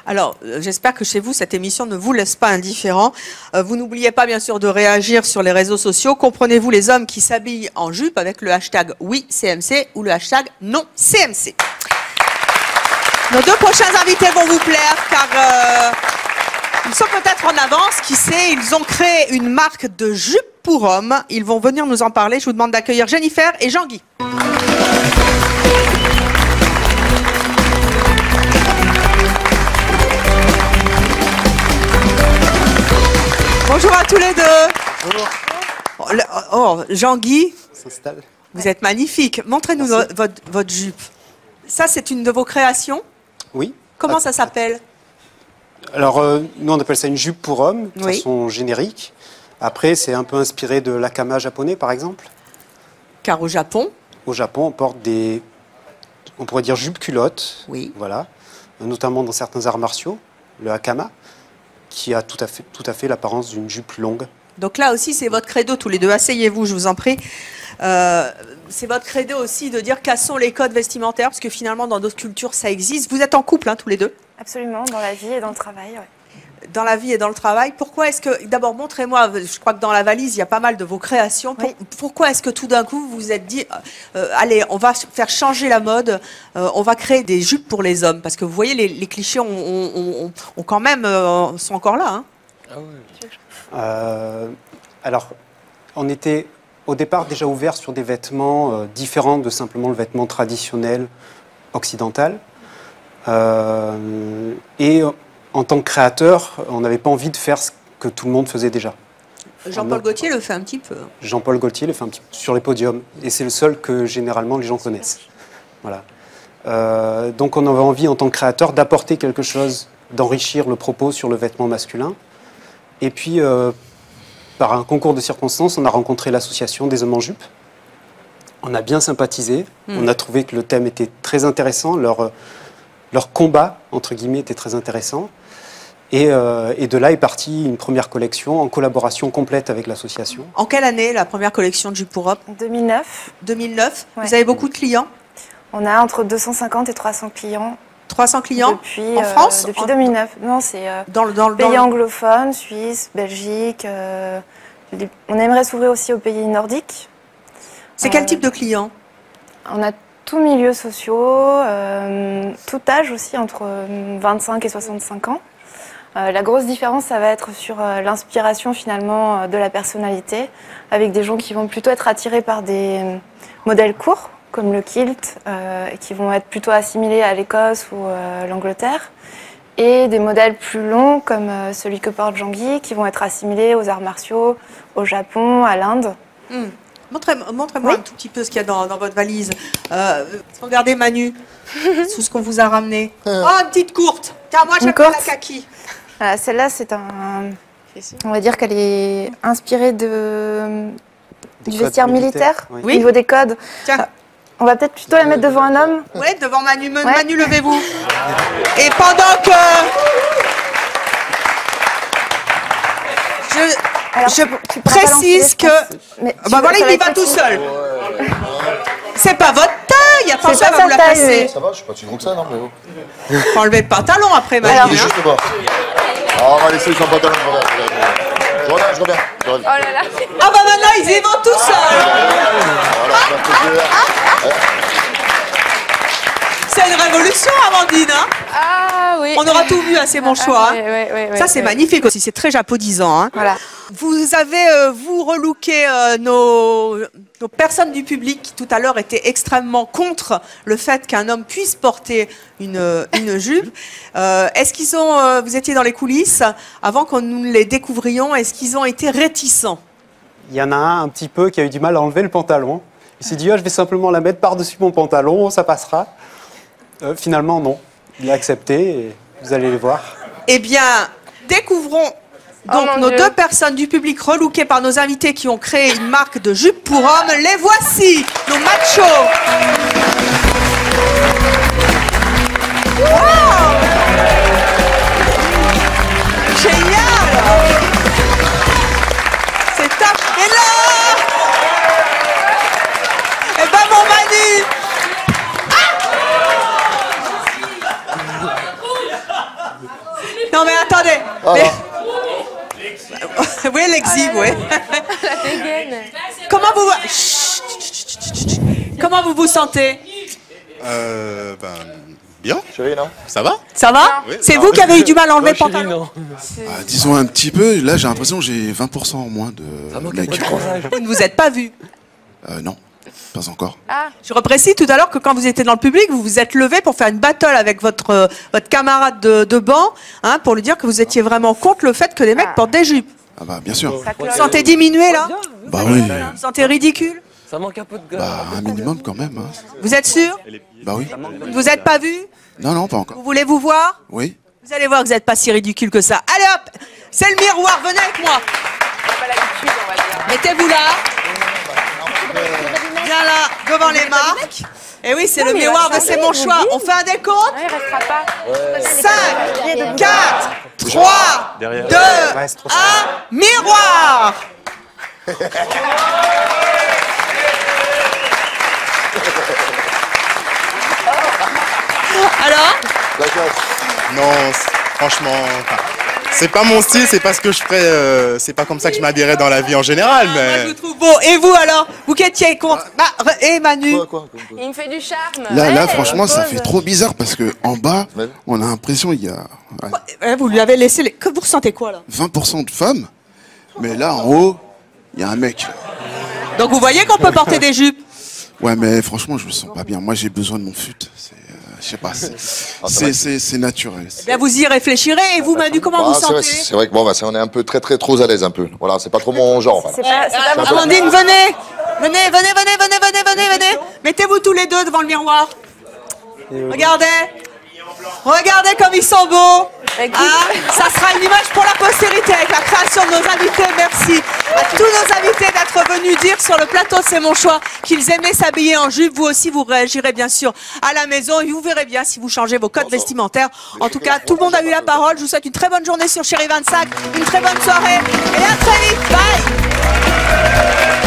Alors, j'espère que chez vous, cette émission ne vous laisse pas indifférent. Vous n'oubliez pas, bien sûr, de réagir sur les réseaux sociaux. Comprenez-vous les hommes qui s'habillent en jupe avec le hashtag WiCMC ou le hashtag NonCMC. Nos deux prochains invités vont vous plaire, car ils sont peut-être en avance. Qui sait, ils ont créé une marque de jupe pour hommes. Ils vont venir nous en parler. Je vous demande d'accueillir Jennifer et Jean-Guy. Bonjour à tous les deux. Bonjour. Oh, Jean-Guy, vous êtes magnifique. Montrez-nous votre jupe. Ça, c'est une de vos créations? Oui. Comment ça s'appelle? Alors, nous, on appelle ça une jupe pour homme, de façon générique. Après, c'est un peu inspiré de l'akama japonais, par exemple. Car au Japon, on porte des, on pourrait dire jupe culotte. Oui. Voilà. Notamment dans certains arts martiaux, le hakama, qui a tout à fait l'apparence d'une jupe longue. donc là aussi, c'est votre credo, tous les deux. Asseyez-vous, je vous en prie. C'est votre credo aussi de dire quels sont les codes vestimentaires, parce que finalement, dans d'autres cultures, ça existe. Vous êtes en couple, hein, tous les deux? Absolument, dans la vie et dans le travail, ouais. Dans la vie et dans le travail. Pourquoi est-ce que, d'abord, montrez-moi, je crois que dans la valise, il y a pas mal de vos créations. Oui. Pourquoi est-ce que tout d'un coup, vous vous êtes dit, allez, on va faire changer la mode, on va créer des jupes pour les hommes? Parce que vous voyez, les clichés ont quand même, sont encore là. Hein. Ah oui. Alors, on était au départ déjà ouvert sur des vêtements différents de simplement le vêtement traditionnel occidental. Et en tant que créateur, on n'avait pas envie de faire ce que tout le monde faisait déjà. Jean-Paul Gaultier le fait un petit peu. Jean-Paul Gaultier le fait un petit peu sur les podiums. Et c'est le seul que généralement les gens connaissent. Voilà. Donc on avait envie en tant que créateur d'apporter quelque chose, d'enrichir le propos sur le vêtement masculin. Et puis, par un concours de circonstances, on a rencontré l'association des hommes en jupe. On a bien sympathisé. On a trouvé que le thème était très intéressant. Leur combat, entre guillemets, était très intéressant. Et de là est partie une première collection en collaboration complète avec l'association. En quelle année la première collection de jupes pour hommes? 2009. 2009. Ouais. Vous avez beaucoup de clients? On a entre 250 et 300 clients. 300 clients depuis, en France? Depuis 2009. Non, c'est dans pays anglophones, Suisse, Belgique. On aimerait s'ouvrir aussi aux pays nordiques. C'est quel type de clients? On a tous milieux sociaux, tout âge aussi, entre 25 et 65 ans. La grosse différence, ça va être sur l'inspiration finalement de la personnalité, avec des gens qui vont plutôt être attirés par des modèles courts, comme le kilt, qui vont être plutôt assimilés à l'Écosse ou l'Angleterre, et des modèles plus longs, comme celui que porte Jean-Guy, qui vont être assimilés aux arts martiaux, au Japon, à l'Inde. Montrez-moi un tout petit peu ce qu'il y a dans votre valise. Regardez Manu, tout ce qu'on vous a ramené. Oh, une petite courte. Tiens, moi j'appelle la kaki. Celle-là, c'est on va dire qu'elle est inspirée du vestiaire militaire, au niveau des codes. Tiens. On va peut-être plutôt la mettre devant un homme. Oui, devant Manu. Manu, levez-vous. Et pendant que... Je précise que... Bah voilà, il y va tout seul. C'est pas votre taille, il n'y a pas ça à vous la passer. Ça va, je suis pas si gros que ça, non, mais Faut enlever le pantalon après, Manu. Il est juste bas. On va laisser son pantalon. Je reviens. Oh là là. Ah bah maintenant, ils y vont tout seuls. une révolution, Amandine. Hein, ah oui. on aura tout vu, hein, c'est mon choix. Oui, ça, c'est magnifique aussi. C'est très japonisant. Hein. Voilà. Vous avez, vous, relooké nos personnes du public qui, tout à l'heure, étaient extrêmement contre le fait qu'un homme puisse porter une jupe. Est-ce qu'ils ont... vous étiez dans les coulisses, avant que nous les découvrions, est-ce qu'ils ont été réticents? Il y en a un petit peu qui a eu du mal à enlever le pantalon. Il s'est dit, oh, je vais simplement la mettre par-dessus mon pantalon, ça passera. Finalement, non. Il a accepté et vous allez les voir. Eh bien, découvrons donc nos deux personnes du public relookées par nos invités qui ont créé une marque de jupes pour hommes. Les voici, nos machos. Wow! Génial! C'est top! Et là! Eh ben mon Manu! Non mais attendez! Mais... oui, l'exhibe, oui. La dégaine. Comment vous vous sentez? Bien. Chérie, non? Ça va? Ça va? Oui, c'est ça vous va. qui avez eu du mal à enlever le pantalon? Disons un petit peu, là j'ai l'impression que j'ai 20% en moins de mec. Vous ne vous êtes pas vu? Non, pas encore. Ah. Je reprécise tout à l'heure que quand vous étiez dans le public, vous vous êtes levé pour faire une battle avec votre camarade de banc, hein, pour lui dire que vous étiez vraiment contre le fait que les mecs portent des jupes. Ah bah bien sûr. Vous vous sentez diminué là? Bah oui. Vous vous sentez ridicule? Ça manque un peu de gueule. Bah un minimum quand même. Hein. Vous êtes sûr? Bah oui. Vous ne vous êtes pas vu? Non, non, pas encore. Vous voulez vous voir? Oui. Vous allez voir que vous n'êtes pas si ridicule que ça. Allez hop, c'est le miroir, venez avec moi. Mettez-vous là. Bien là, devant les marques. Et oui, c'est le miroir de C'est mon choix. On fait un décompte? 5, 4, 3, 2, 1, miroir. Alors? Non, franchement, c'est pas mon style, c'est pas ce que je ferais, c'est pas comme ça que je m'habillerais dans la vie en général, mais... Moi, je vous trouve beau. Et vous alors? Vous qui étiez contre? Et Manu? Il me fait du charme. Là, franchement, ça fait trop bizarre parce que en bas, on a l'impression il y a Vous lui avez laissé les... Que vous ressentez quoi là? 20% de femmes, mais là en haut, il y a un mec. Donc vous voyez qu'on peut porter des jupes? Ouais, mais franchement, je me sens pas bien. Moi, j'ai besoin de mon fut. Je sais pas, c'est naturel. Eh bien, vous y réfléchirez. Et vous, Manu, comment vous sentez? C'est vrai que bon, on est un peu très trop à l'aise un peu. Voilà, c'est pas trop mon genre. Voilà. Amandine, venez. Venez. Mettez-vous tous les deux devant le miroir. Regardez. Regardez comme ils sont beaux. Ça sera une image pour la postérité avec la création de nos invités. Merci à tous nos invités d'être venus dire sur le plateau C'est mon choix qu'ils aimaient s'habiller en jupe. Vous aussi, vous réagirez bien sûr à la maison et vous verrez bien si vous changez vos codes vestimentaires. En tout cas, tout le monde a eu la parole. Je vous souhaite une très bonne journée sur Chérie 25, une très bonne soirée et à très vite. Bye.